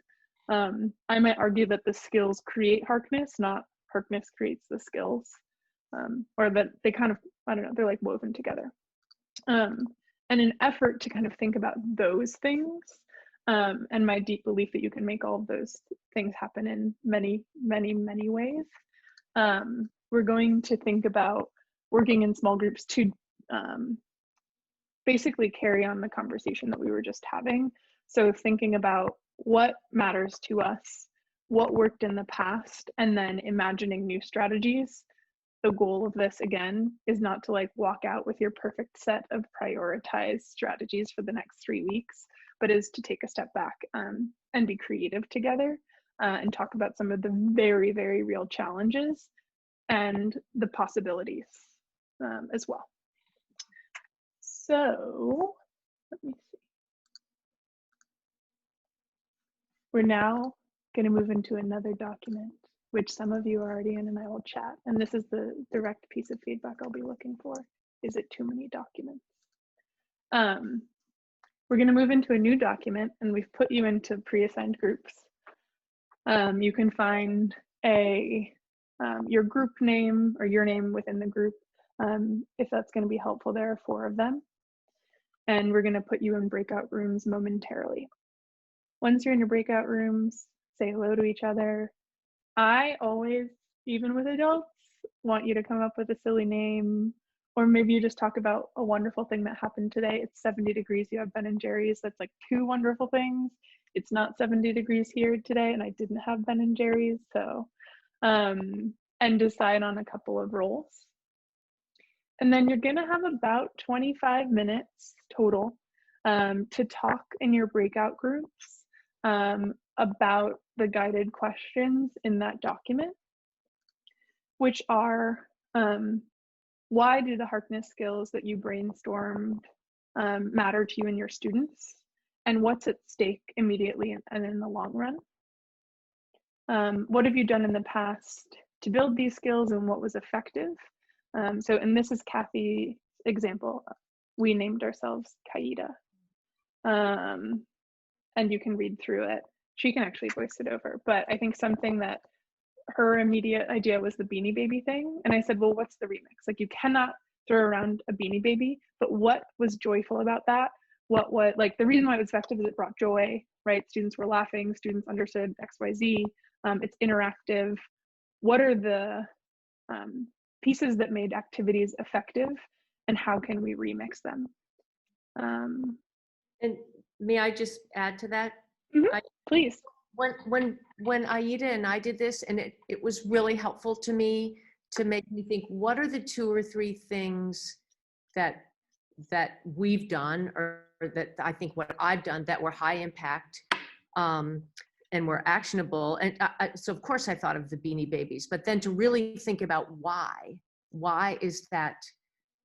I might argue that the skills create Harkness, not Harkness creates the skills, or that they kind of, I don't know, they're like woven together. And an effort to kind of think about those things, and my deep belief that you can make all of those things happen in many, many, many ways. We're going to think about working in small groups to basically carry on the conversation that we were just having. So thinking about what matters to us, what worked in the past, and then imagining new strategies. The goal of this, again, is not to like walk out with your perfect set of prioritized strategies for the next 3 weeks, but is to take a step back and be creative together, and talk about some of the very, very real challenges and the possibilities as well. So let me see. We're now going to move into another document, which some of you are already in, and I will chat. And this is the direct piece of feedback I'll be looking for. Is it too many documents? We're going to move into a new document, and we've put you into pre-assigned groups. You can find your group name or your name within the group, if that's going to be helpful. There are 4 of them. And we're going to put you in breakout rooms momentarily. Once you're in your breakout rooms, say hello to each other. I always, even with adults, want you to come up with a silly name, or maybe you just talk about a wonderful thing that happened today. It's 70 degrees, you have Ben and Jerry's. That's like 2 wonderful things. It's not 70 degrees here today, and I didn't have Ben and Jerry's. So, and decide on a couple of roles. And then you're gonna have about 25 minutes total to talk in your breakout groups about the guided questions in that document, which are, why do the Harkness skills that you brainstormed matter to you and your students? And what's at stake immediately and in the long run? What have you done in the past to build these skills, and what was effective? And this is Kathy's example. We named ourselves Aida. And you can read through it. She can actually voice it over. But I think something that her immediate idea was the Beanie Baby thing. And I said, well, what's the remix? Like, you cannot throw around a Beanie Baby, but what was joyful about that? What was, like, the reason why it was effective is it brought joy, right? Students were laughing, students understood XYZ. It's interactive. What are the pieces that made activities effective, and how can we remix them? And may I just add to that? Please. When Aida and I did this, and it was really helpful to me to make me think, what are the 2 or 3 things that we've done, or that I think what I've done that were high impact and were actionable. And so of course I thought of the Beanie Babies, but then to really think about why is that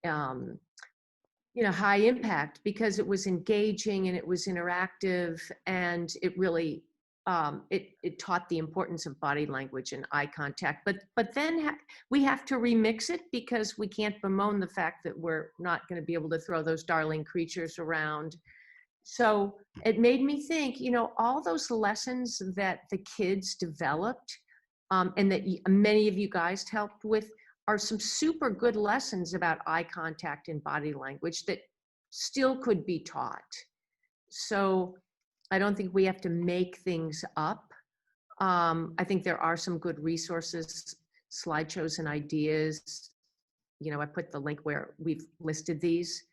high impact? Because it was engaging and it was interactive, and it really it taught the importance of body language and eye contact. But then we have to remix it, because we can't bemoan the fact that we're not going to be able to throw those darling creatures around. So it made me think, all those lessons that the kids developed and that many of you guys helped with are some super good lessons about eye contact and body language that still could be taught. So I don't think we have to make things up. I think there are some good resources, slideshows and ideas. I put the link where we've listed these.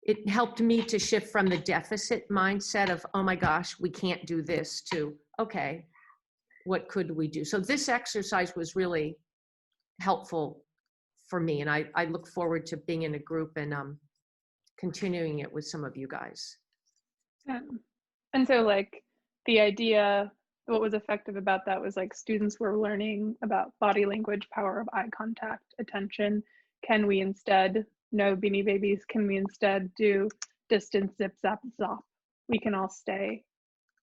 It helped me to shift from the deficit mindset of, oh my gosh, we can't do this, to, okay, what could we do? So this exercise was really helpful for me. And I look forward to being in a group and continuing it with some of you guys. And so like the idea, what was effective about that was like students were learning about body language, power of eye contact, attention. Can we instead, no Beanie Babies, can we instead do distance, zip, zap, zop? We can all stay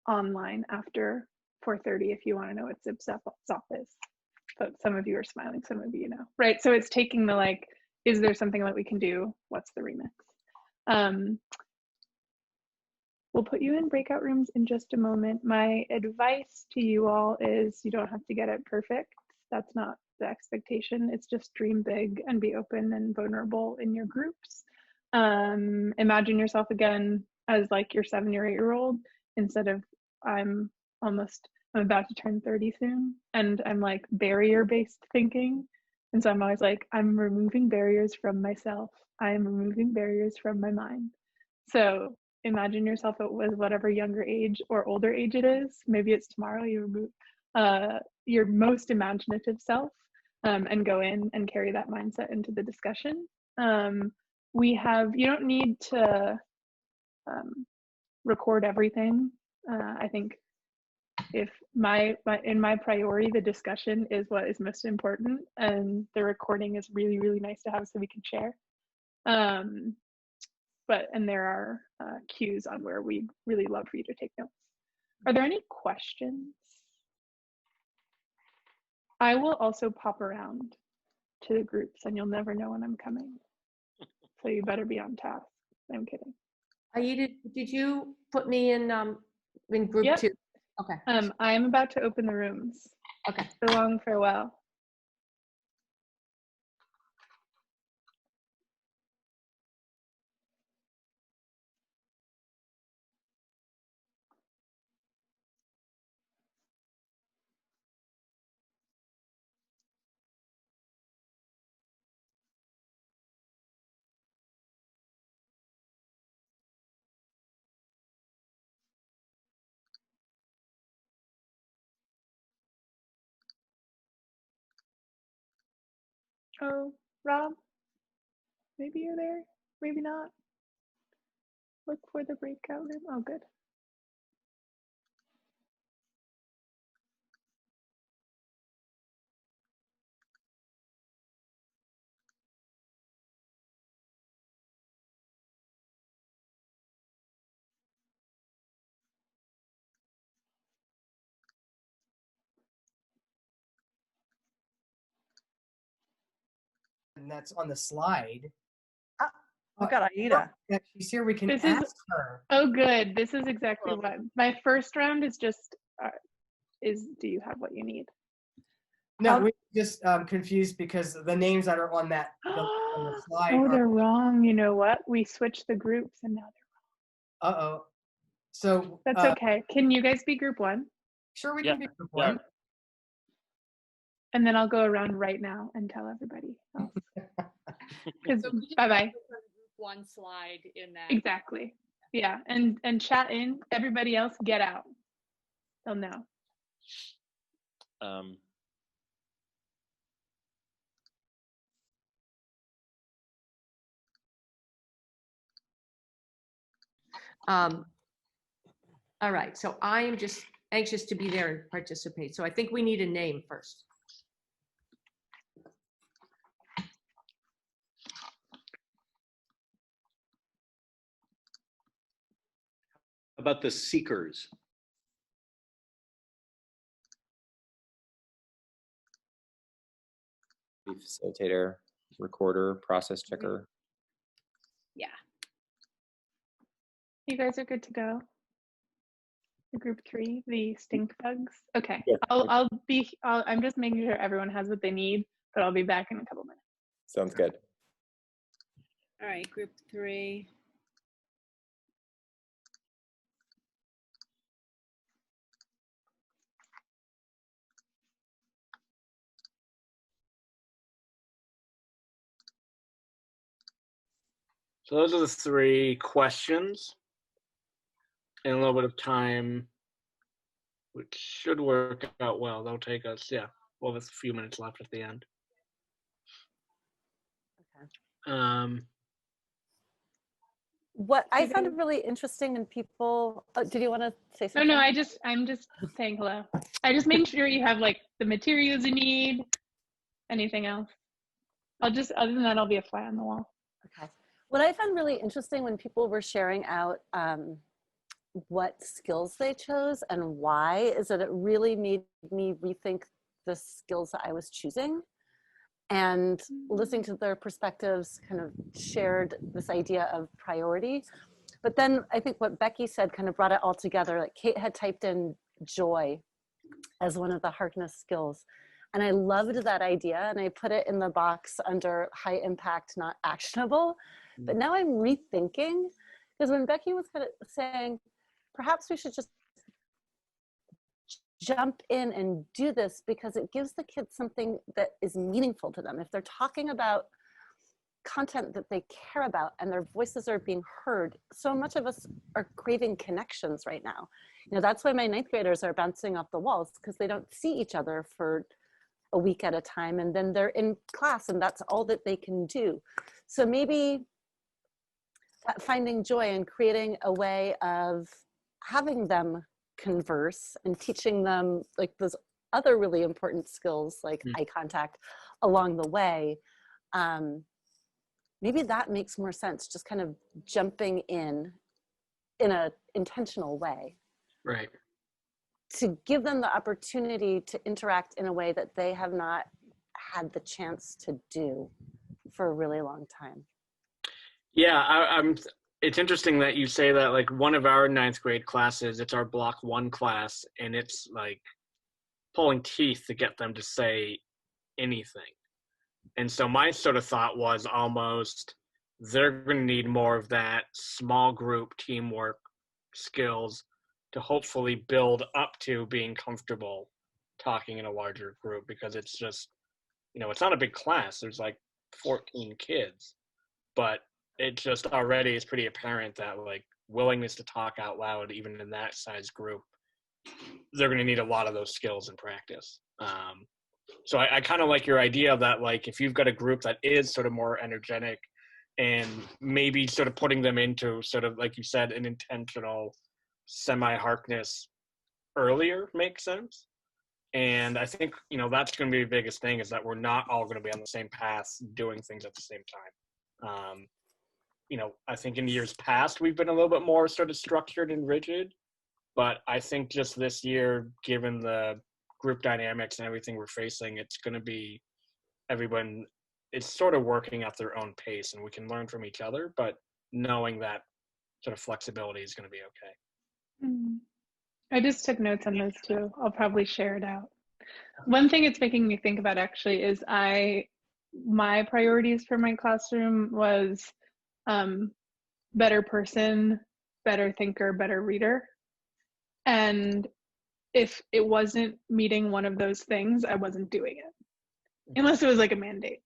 online after 4:30 if you want to know what zip, zap, zop is. But some of you are smiling, some of you know, right? So it's taking the like, is there something that we can do? What's the remix? We'll put you in breakout rooms in just a moment. My advice to you all is you don't have to get it perfect. That's not the expectation. It's just dream big and be open and vulnerable in your groups. Imagine yourself again as like your 7 or 8 year old instead of I'm about to turn 30 soon, and I'm like barrier-based thinking. And so I'm always like, I'm removing barriers from myself. I am removing barriers from my mind. So imagine yourself with whatever younger age or older age it is. Maybe it's tomorrow you remove your most imaginative self and go in and carry that mindset into the discussion. You don't need to record everything. I think if in my priority, the discussion is what is most important, and the recording is really, really nice to have so we can share. And there are cues on where we'd really love for you to take notes. Are there any questions? I will also pop around to the groups and you'll never know when I'm coming. So you better be on task. I'm kidding. Aida, did you put me in group Yep. 2? Okay. I'm about to open the rooms. Okay. So long, farewell. Oh, Rob, maybe you're there, maybe not. Look for the breakout room. Oh, good. And that's on the slide. Look at Aida. Yeah, she's here. We can This ask is, her. oh, good. This is exactly what my first round is. Just do you have what you need? No, we're just confused because the names that are on that on the slide Oh, are. they're wrong. You know what? We switched the groups and now they're wrong. Uh-oh. So that's okay. Can you guys be group 1? Sure, we can be group 1. And then I'll go around right now and tell everybody else. Bye-bye. Group 1 slide in that. Exactly. Yeah, and chat in. Everybody else, get out. They'll know. All right, so I am just anxious to be there and participate. So I think we need a name first. About the seekers. Facilitator, recorder, process checker. Yeah. You guys are good to go. Group 3, the stink bugs. Okay. Yeah. I'm just making sure everyone has what they need, but I'll be back in a couple minutes. Sounds good. All right, group 3. So those are the 3 questions in a little bit of time, which should work out well. That'll take us, we'll have a few minutes left at the end. Okay. What I found really interesting in people, did you want to say something? No, I'm just saying hello. I just made sure you have like the materials you need. Anything else? Other than that, I'll be a fly on the wall. Okay. What I found really interesting when people were sharing out what skills they chose and why is that it really made me rethink the skills that I was choosing. And listening to their perspectives kind of shared this idea of priority. But then I think what Becky said kind of brought it all together. Like Kate had typed in joy as one of the Harkness skills. And I loved that idea. And I put it in the box under high impact, not actionable. But now I'm rethinking, because when Becky was kind of saying, perhaps we should just jump in and do this because it gives the kids something that is meaningful to them. If they're talking about content that they care about and their voices are being heard, so much of us are craving connections right now. You know, that's why my 9th graders are bouncing off the walls, because they don't see each other for a week at a time, and then they're in class and that's all that they can do. So maybe finding joy and creating a way of having them converse and teaching them like those other really important skills like eye contact along the way, maybe that makes more sense, just kind of jumping in a intentional way, Right. to give them the opportunity to interact in a way that they have not had the chance to do for a really long time. Yeah, it's interesting that you say that. Like one of our 9th grade classes, it's our block 1 class, and it's like pulling teeth to get them to say anything. And so my sort of thought was almost they're going to need more of that small group teamwork skills to hopefully build up to being comfortable talking in a larger group, because it's just, you know, it's not a big class. There's like 14 kids, but it just already is pretty apparent that like willingness to talk out loud, even in that size group, they're going to need a lot of those skills in practice. So I kind of like your idea that like if you've got a group that is sort of more energetic and maybe sort of putting them into sort of, like you said, an intentional semi-Harkness earlier makes sense. And I think, you know, that's going to be the biggest thing, is that we're not all going to be on the same path doing things at the same time. You know, I think in years past, we've been a little bit more sort of structured and rigid, but I think just this year, given the group dynamics and everything we're facing, it's going to be everyone, it's sort of working at their own pace, and we can learn from each other, but knowing that sort of flexibility is going to be okay. I just took notes on those too. I'll probably share it out. One thing it's making me think about actually is my priorities for my classroom was better person, better thinker, better reader. And if it wasn't meeting one of those things, I wasn't doing it, unless it was like a mandate.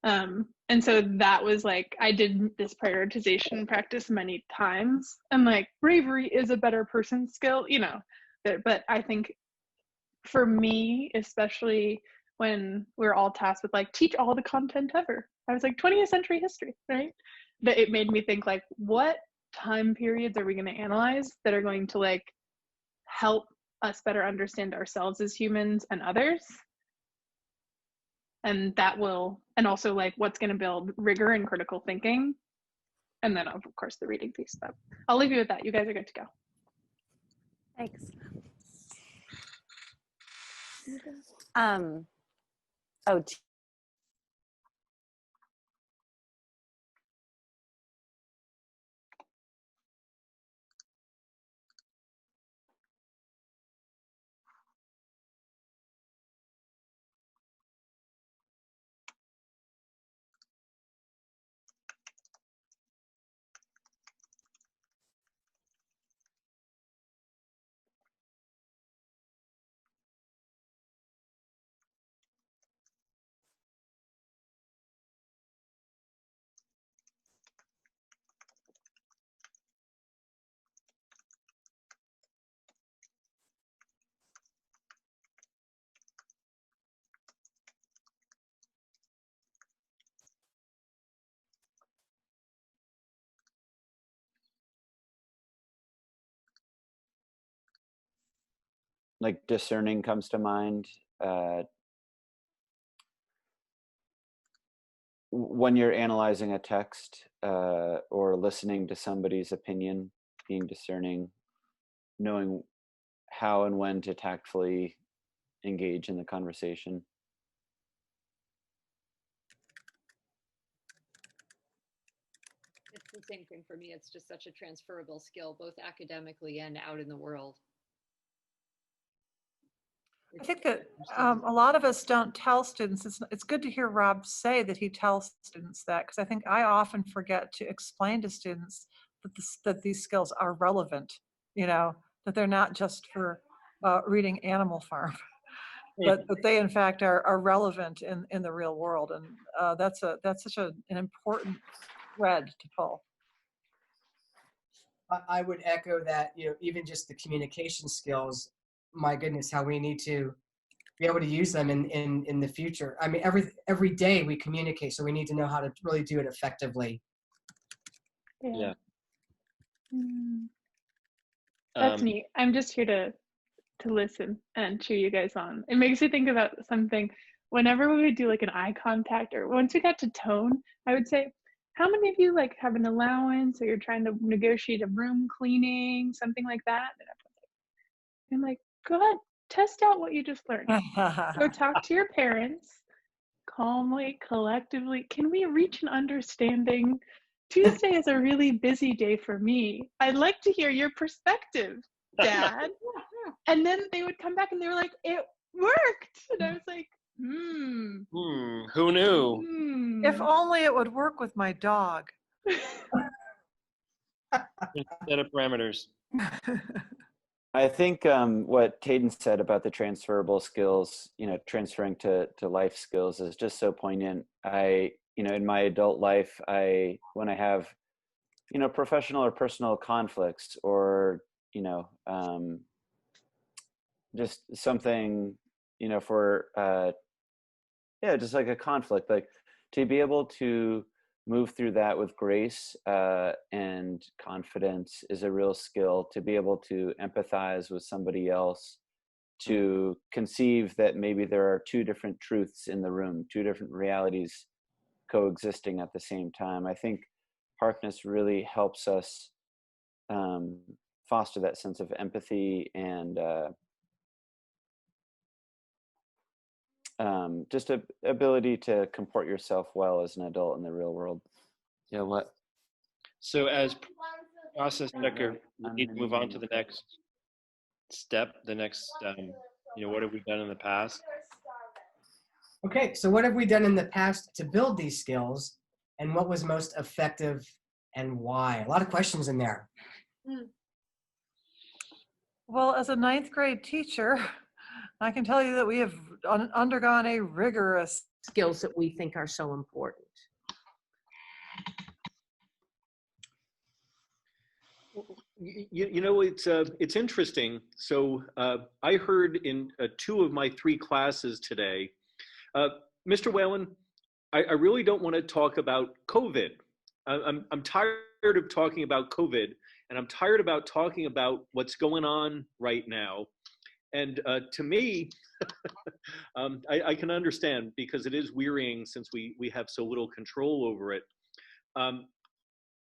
And so that was like, I did this prioritization practice many times, and like bravery is a better person skill, you know, but I think for me, especially when we're all tasked with like teach all the content ever, I was like 20th century history, right? That it made me think like, what time periods are we going to analyze that are going to like help us better understand ourselves as humans and others? And that will, and also like what's going to build rigor and critical thinking. And then of course the reading piece. But I'll leave you with that. You guys are good to go. Thanks. Oh, like discerning comes to mind. When you're analyzing a text or listening to somebody's opinion, being discerning, knowing how and when to tactfully engage in the conversation. It's the same thing for me. It's just such a transferable skill, both academically and out in the world. I think that a lot of us don't tell students. It's good to hear Rob say that he tells students that, because I think I often forget to explain to students that these skills are relevant, that they're not just for reading Animal Farm, but that they in fact are relevant in the real world. And that's such an important thread to pull. I would echo that, even just the communication skills, my goodness, how we need to be able to use them in the future. I mean, every day we communicate, so we need to know how to really do it effectively. Yeah. That's neat. I'm just here to listen and cheer you guys on. It makes me think about something. Whenever we would do like an eye contact, or once we got to tone, I would say, how many of you like have an allowance, or you're trying to negotiate a room cleaning, something like that? And I'm like, go ahead, test out what you just learned. Go talk to your parents calmly, collectively. Can we reach an understanding? Tuesday is a really busy day for me. I'd like to hear your perspective, Dad. And then they would come back and they were like, it worked. And I was like, who knew? If only it would work with my dog. Set of parameters. I think what Tayden said about the transferable skills, transferring to life skills is just so poignant. In my adult life, when I have, professional or personal conflicts, or, just something, just like a conflict, like to be able to move through that with grace and confidence is a real skill. To be able to empathize with somebody else, to conceive that maybe there are two different truths in the room, two different realities coexisting at the same time. I think Harkness really helps us foster that sense of empathy and just a ability to comport yourself well as an adult in the real world. Yeah, what? So as process checker, we need to move on to the next step, the next, what have we done in the past? Okay, so what have we done in the past to build these skills, and what was most effective and why? A lot of questions in there. Well, as a 9th grade teacher, I can tell you that we have undergone a rigorous skills that we think are so important. It's interesting. So I heard in 2 of my 3 classes today, Mr. Whalen, I really don't want to talk about COVID. I'm tired of talking about COVID, and I'm tired about talking about what's going on right now. And to me, I can understand, because it is wearying since we have so little control over it.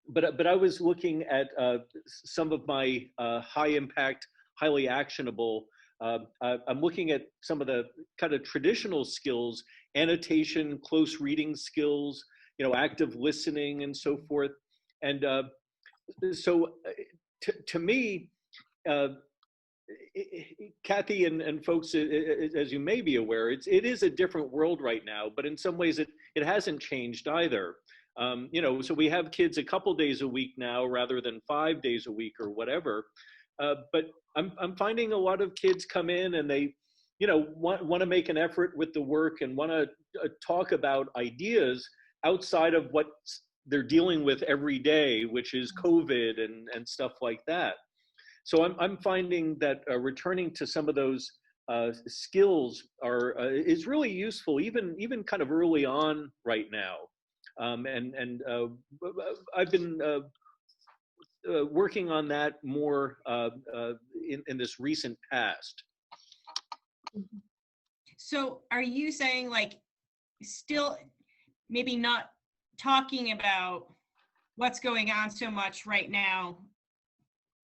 But I was looking at some of my high impact, highly actionable. I'm looking at some of the kind of traditional skills, annotation, close reading skills, active listening, and so forth. And so to me, Kathy and folks, as you may be aware, it is a different world right now, but in some ways it hasn't changed either. So we have kids a couple days a week now rather than 5 days a week or whatever. But I'm finding a lot of kids come in and they, want to make an effort with the work and want to talk about ideas outside of what they're dealing with every day, which is COVID and stuff like that. So I'm finding that returning to some of those skills is really useful, even kind of early on right now. I've been working on that more in this recent past. So are you saying like still maybe not talking about what's going on so much right now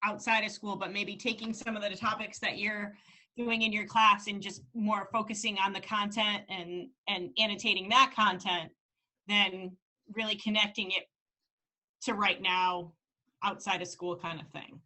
outside of school, but maybe taking some of the topics that you're doing in your class and just more focusing on the content and annotating that content than really connecting it to right now outside of school kind of thing?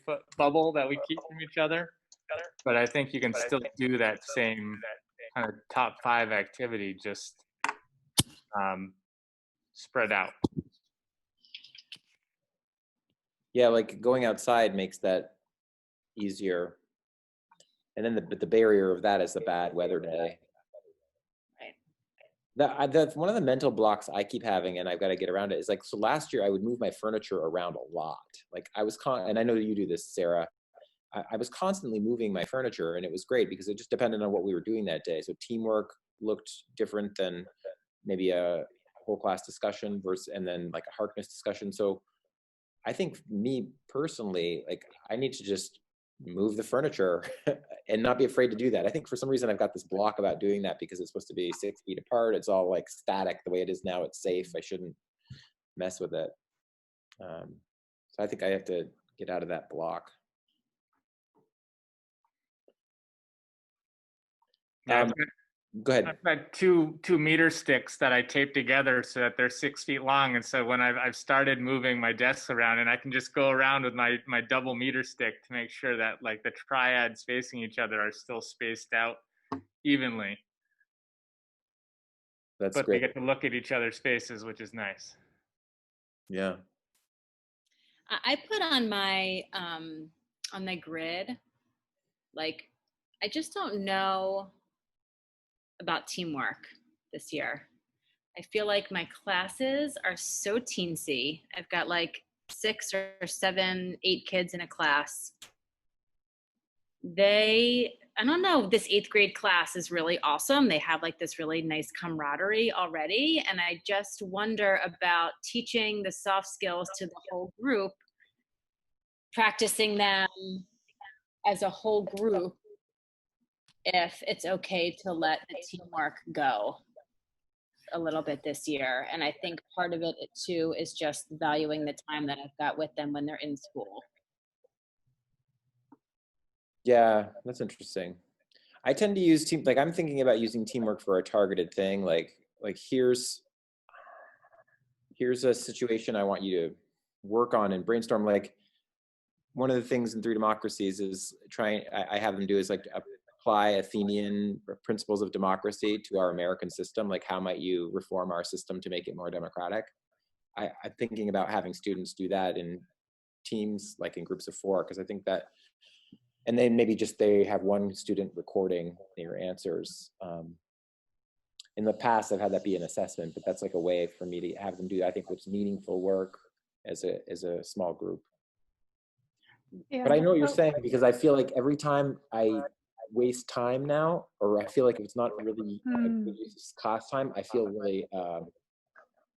Foot bubble that we keep from each other, but I think you can still do that same kind of top 5 activity, just spread out. Yeah, like going outside makes that easier. And then the barrier of that is the bad weather day. That's one of the mental blocks I keep having, and I've got to get around it, is like, so last year I would move my furniture around a lot. Like I was, and I know you do this, Sarah, I was constantly moving my furniture, and it was great because it just depended on what we were doing that day. So teamwork looked different than maybe a whole class discussion versus, and then like a Harkness discussion. So I think me personally, like I need to just move the furniture and not be afraid to do that. I think for some reason I've got this block about doing that because it's supposed to be 6 feet apart. It's all like static the way it is now. It's safe. I shouldn't mess with it. So I think I have to get out of that block. Go ahead. I've got two meter sticks that I tape together so that they're 6 feet long, and so when I've started moving my desks around, and I can just go around with my double meter stick to make sure that like the triads facing each other are still spaced out evenly. That's but great. They get to look at each other's faces, which is nice. Yeah. I put on my grid, like I just don't know about teamwork this year. I feel like my classes are so teensy. I've got like 6 or 7, 8 kids in a class. I don't know, this 8th grade class is really awesome. They have like this really nice camaraderie already. And I just wonder about teaching the soft skills to the whole group, practicing them as a whole group, if it's okay to let the teamwork go a little bit this year. And I think part of it too is just valuing the time that I've got with them when they're in school. Yeah, that's interesting. I tend to use like I'm thinking about using teamwork for a targeted thing. Like here's a situation I want you to work on and brainstorm. Like one of the things in 3 Democracies is I have them do is like apply Athenian principles of democracy to our American system. Like how might you reform our system to make it more democratic? I'm thinking about having students do that in teams, like in groups of 4, because I think that, and then maybe just they have one student recording their answers. In the past, I've had that be an assessment, but that's like a way for me to have them do, I think, what's meaningful work as a small group. Yeah. But I know what you're saying, because I feel like every time I waste time now, or I feel like if it's not really a good use of class time, I feel really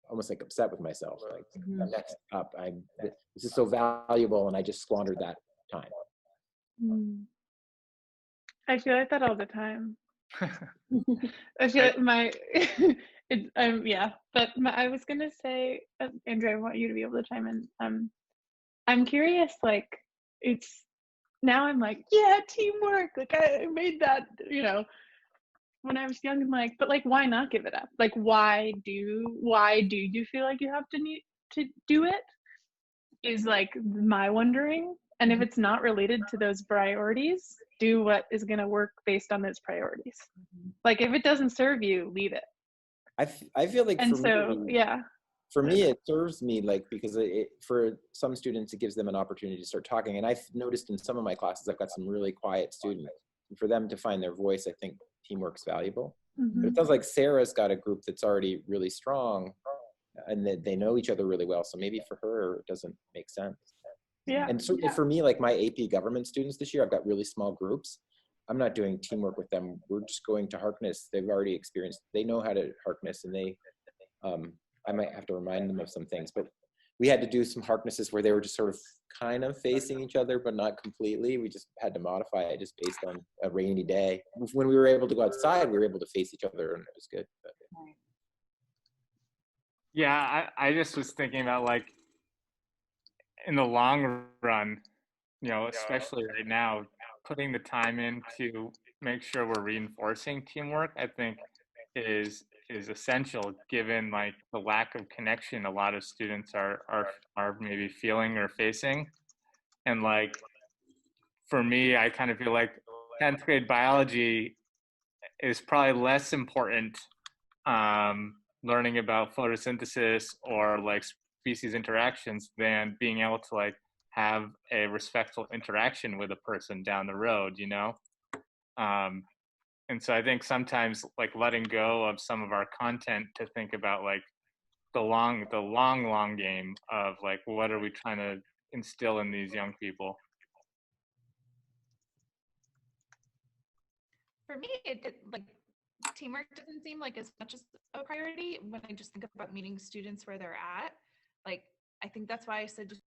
almost like upset with myself. Like next up, this is so valuable, and I just squandered that time. I feel like that all the time. I feel like yeah. But I was gonna say, Andrew, I want you to be able to chime in. I'm curious, like, it's now I'm like, yeah, teamwork. Like I made that, when I was young. I'm like, but like, why not give it up? Like, why do you feel like you have to need to do it? Is like my wondering. And if it's not related to those priorities, do what is going to work based on those priorities. Like if it doesn't serve you, leave it. I feel like, and for so me, yeah. For me, it serves me, like, because for some students, it gives them an opportunity to start talking. And I've noticed in some of my classes, I've got some really quiet students. And for them to find their voice, I think teamwork's valuable. But it sounds like Sarah's got a group that's already really strong, and that they know each other really well. So maybe for her, it doesn't make sense. Yeah. And certainly for me, like my AP government students this year, I've got really small groups. I'm not doing teamwork with them. We're just going to Harkness. They've already experienced, they know how to Harkness, and they, I might have to remind them of some things, but we had to do some Harknesses where they were just sort of kind of facing each other, but not completely. We just had to modify it just based on a rainy day. When we were able to go outside, we were able to face each other, and it was good. But. Yeah, I just was thinking about, like, in the long run, especially right now, putting the time in to make sure we're reinforcing teamwork, I think is essential, given like the lack of connection a lot of students are maybe feeling or facing. And like, for me, I kind of feel like 10th grade biology is probably less important, learning about photosynthesis or like species interactions, than being able to like have a respectful interaction with a person down the road, and so I think sometimes like letting go of some of our content to think about like the long game of like, what are we trying to instill in these young people? For me, like teamwork doesn't seem like as much as a priority when I just think about meeting students where they're at. Like, I think that's why I said just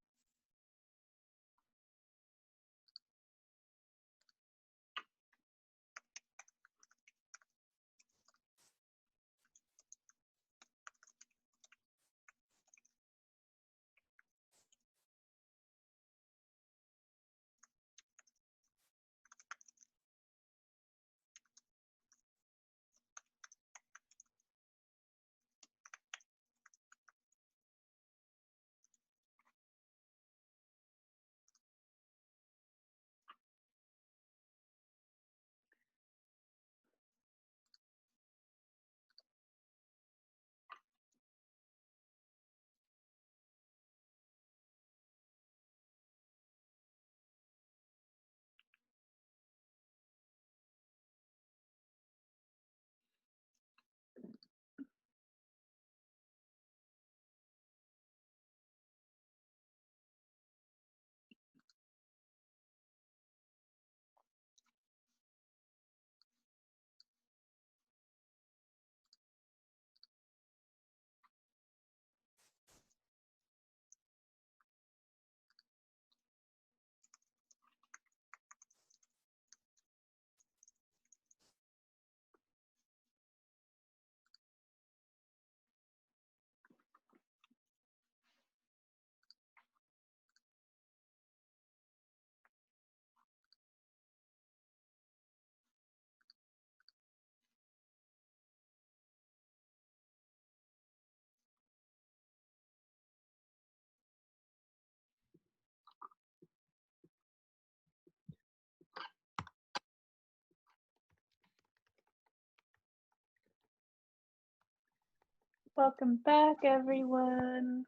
Welcome back, everyone.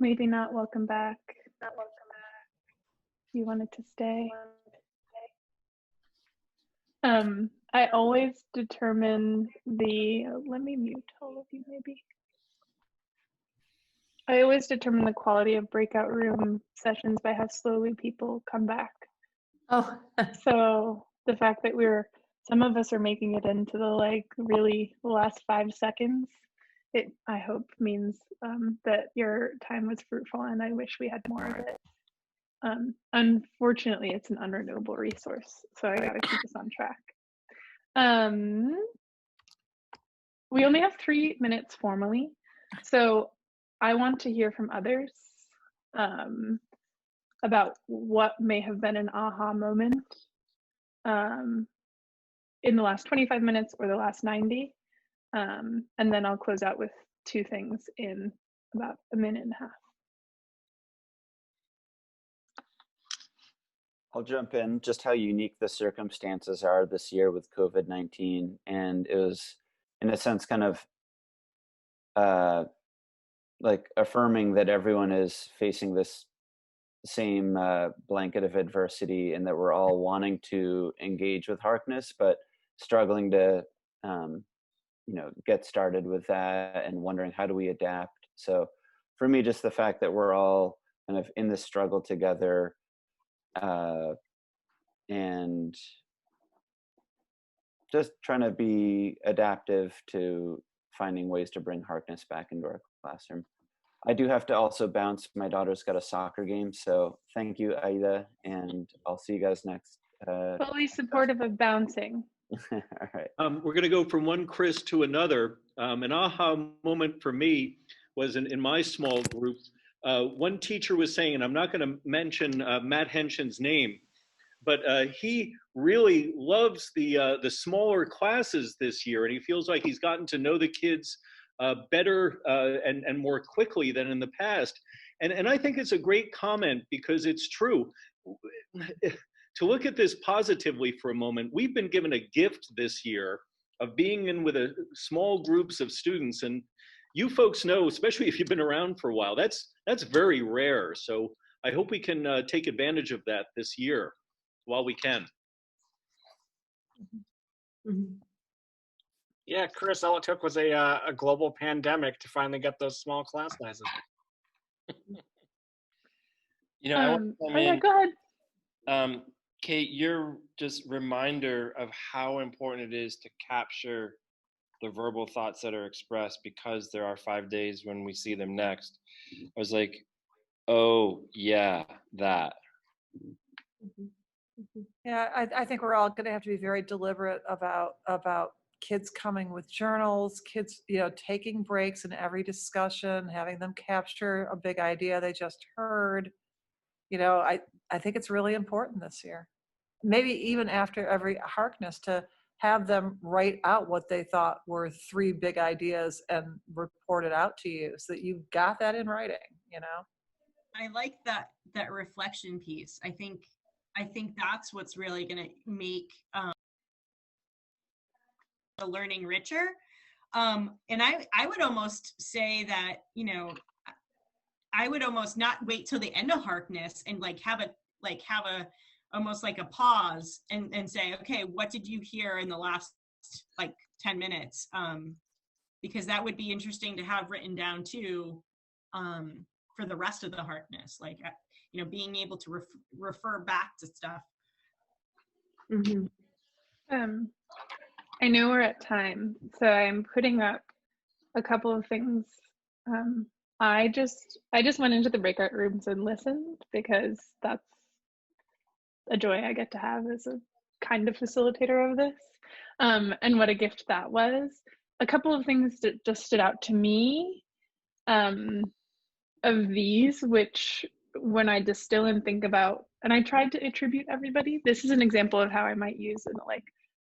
maybe not welcome back. You wanted to stay. I always determine let me mute all of you maybe. I always determine the quality of breakout room sessions by how slowly people come back. Oh, So the fact that some of us are making it into the really last 5 seconds, I hope means that your time was fruitful, and I wish we had more of it. Unfortunately, it's an unrenewable resource, so I gotta keep us on track. We only have 3 minutes formally, so I want to hear from others about what may have been an aha moment in the last 25 minutes or the last 90. And then I'll close out with 2 things in about a minute and a half. I'll jump in. Just how unique the circumstances are this year with COVID-19. And it was, in a sense, kind of like affirming that everyone is facing this same blanket of adversity, and that we're all wanting to engage with Harkness, but struggling to get started with that and wondering, how do we adapt? So for me, just the fact that we're all kind of in this struggle together, and just trying to be adaptive to finding ways to bring Harkness back into our classroom. I do have to also bounce. My daughter's got a soccer game, so thank you, Aida, and I'll see you guys next. Fully supportive of bouncing. All right. We're going to go from one Chris to another. An aha moment for me was in my small group. One teacher was saying, and I'm not going to mention Matt Henshin's name, but he really loves the smaller classes this year, and he feels like he's gotten to know the kids better and more quickly than in the past. And I think it's a great comment, because it's true. To look at this positively for a moment, we've been given a gift this year of being in with small groups of students. And you folks know, especially if you've been around for a while, that's very rare. So I hope we can take advantage of that this year while we can. Yeah, Chris, all it took was a global pandemic to finally get those small class sizes. Yeah, go ahead. Kate, your just reminder of how important it is to capture the verbal thoughts that are expressed, because there are 5 days when we see them next. I was like, oh yeah, that. Yeah, I think we're all going to have to be very deliberate about kids coming with journals, kids, taking breaks in every discussion, having them capture a big idea they just heard. I think it's really important this year. Maybe even after every Harkness, to have them write out what they thought were 3 big ideas and report it out to you, so that you've got that in writing, I like that reflection piece. I think that's what's really going to make the learning richer. And I would almost say that, I would almost not wait till the end of Harkness and have a almost like a pause and say, okay, what did you hear in the last 10 minutes? Because that would be interesting to have written down too, for the rest of the Harkness, being able to refer back to stuff. I know we're at time, so I'm putting up a couple of things. I just went into the breakout rooms and listened, because that's a joy I get to have as a kind of facilitator of this. And what a gift that was. A couple of things that just stood out to me of these, which when I distill and think about, and I tried to attribute everybody, this is an example of how I might use an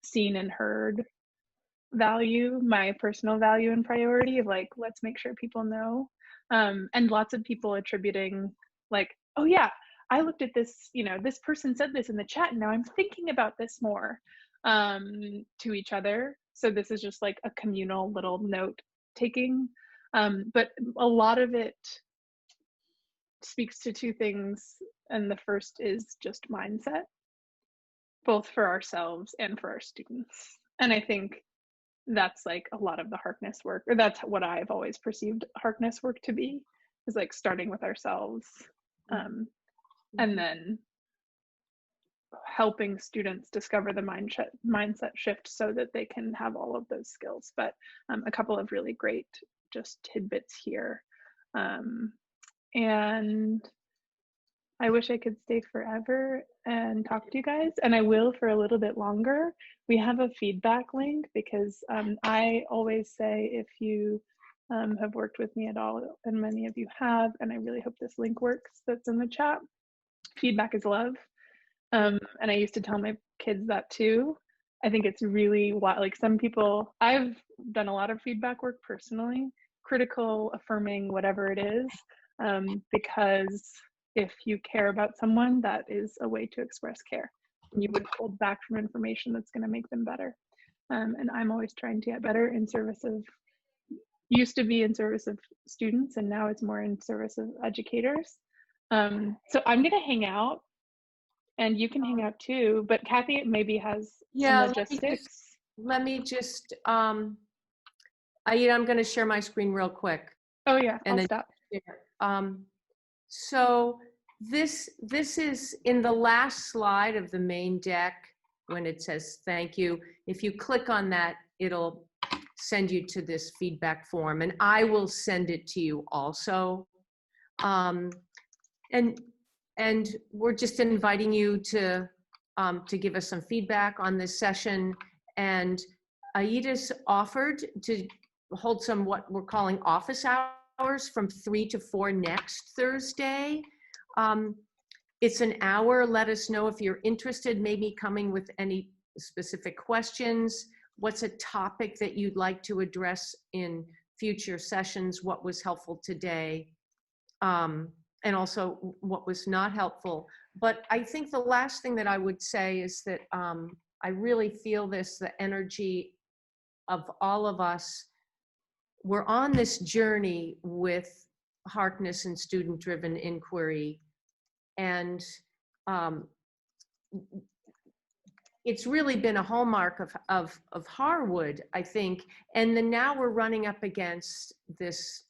seen and heard value, my personal value and priority of let's make sure people know. And lots of people attributing oh yeah, I looked at this, this person said this in the chat, and now I'm thinking about this more, to each other. So this is just a communal little note taking. But a lot of it speaks to two things. And the first is just mindset, both for ourselves and for our students. And I think that's like a lot of the Harkness work, or that's what I've always perceived Harkness work to be, is like starting with ourselves, and then helping students discover the mindset shift so that they can have all of those skills. But a couple of really great just tidbits here. And I wish I could stay forever and talk to you guys, and I will for a little bit longer. We have a feedback link because I always say, if you have worked with me at all, and many of you have, and I really hope this link works that's in the chat, feedback is love. And I used to tell my kids that too. I think it's really wild. Like, some people, I've done a lot of feedback work personally, critical, affirming, whatever it is, because if you care about someone, that is a way to express care. You would hold back from information that's going to make them better. And I'm always trying to get better in service of, used to be in service of students, and now it's more in service of educators. So I'm going to hang out, and you can hang out too, but Kathy maybe has some logistics. Let me just Aida, I'm going to share my screen real quick. Oh yeah, and I'll stop. So this is in the last slide of the main deck when it says thank you. If you click on that, it'll send you to this feedback form, and I will send it to you also. And we're just inviting you to give us some feedback on this session. And Aida's offered to hold some what we're calling office hours from 3 to 4 next Thursday. It's an hour. Let us know if you're interested, maybe coming with any specific questions. What's a topic that you'd like to address in future sessions? What was helpful today? And also what was not helpful. But I think the last thing that I would say is that I really feel this, the energy of all of us. We're on this journey with Harkness and student-driven inquiry. And it's really been a hallmark of Harwood, I think. And then now we're running up against this,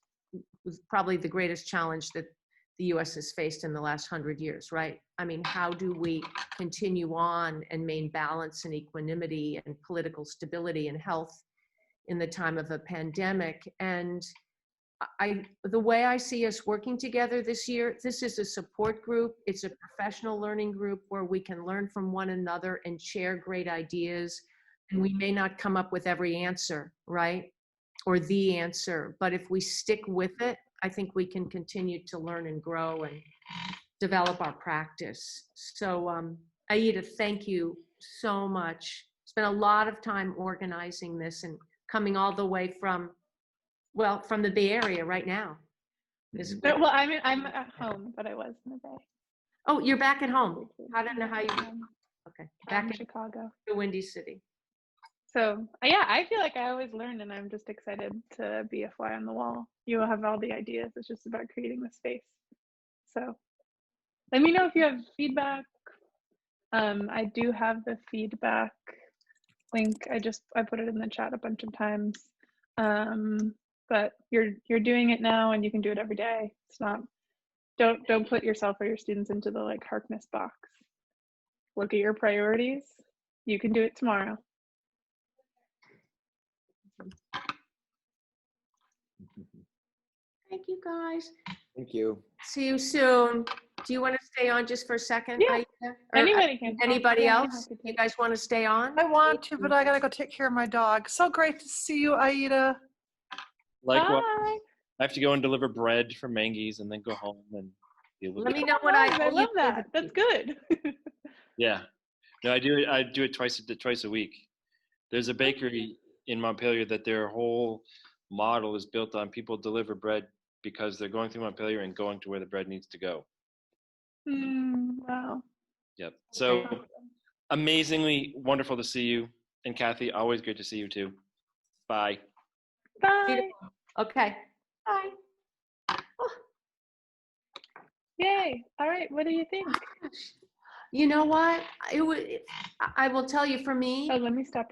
probably the greatest challenge that the US has faced in the last 100 years, right? I mean, how do we continue on and maintain balance and equanimity and political stability and health in the time of a pandemic? And the way I see us working together this year, this is a support group. It's a professional learning group where we can learn from one another and share great ideas. And we may not come up with every answer, right? Or the answer, but if we stick with it, I think we can continue to learn and grow and develop our practice. So Aida, thank you so much. Spent a lot of time organizing this and coming all the way from the Bay Area right now. Well, I'm at home, but I was in the Bay. Oh, you're back at home. I don't know how you, okay. Back in Chicago. The Windy City. So yeah, I feel like I always learn, and I'm just excited to be a fly on the wall. You will have all the ideas. It's just about creating the space. So let me know if you have feedback. I do have the feedback link. I put it in the chat a bunch of times. But you're doing it now, and you can do it every day. It's not, don't put yourself or your students into the like Harkness box. Look at your priorities. You can do it tomorrow. Thank you, guys. Thank you. See you soon. Do you want to stay on just for a second? Yeah. Anybody can. Anybody Yeah, else? You guys want to stay on? I want to, but I gotta go take care of my dog. So great to see you, Aida. Likewise. Bye. I have to go and deliver bread for Mangy's and then go home and deal with Let it. me know when I love that. That's good. Yeah. No, I do it twice a week. There's a bakery in Montpelier that their whole model is built on people deliver bread because they're going through Montpelier and going to where the bread needs to go. Wow. Yep. So amazingly wonderful to see you. And Kathy, always great to see you too. Bye. Bye. Okay. Bye. Yay. All right. What do you think? You know what? I will tell you, for me, Oh, let me stop.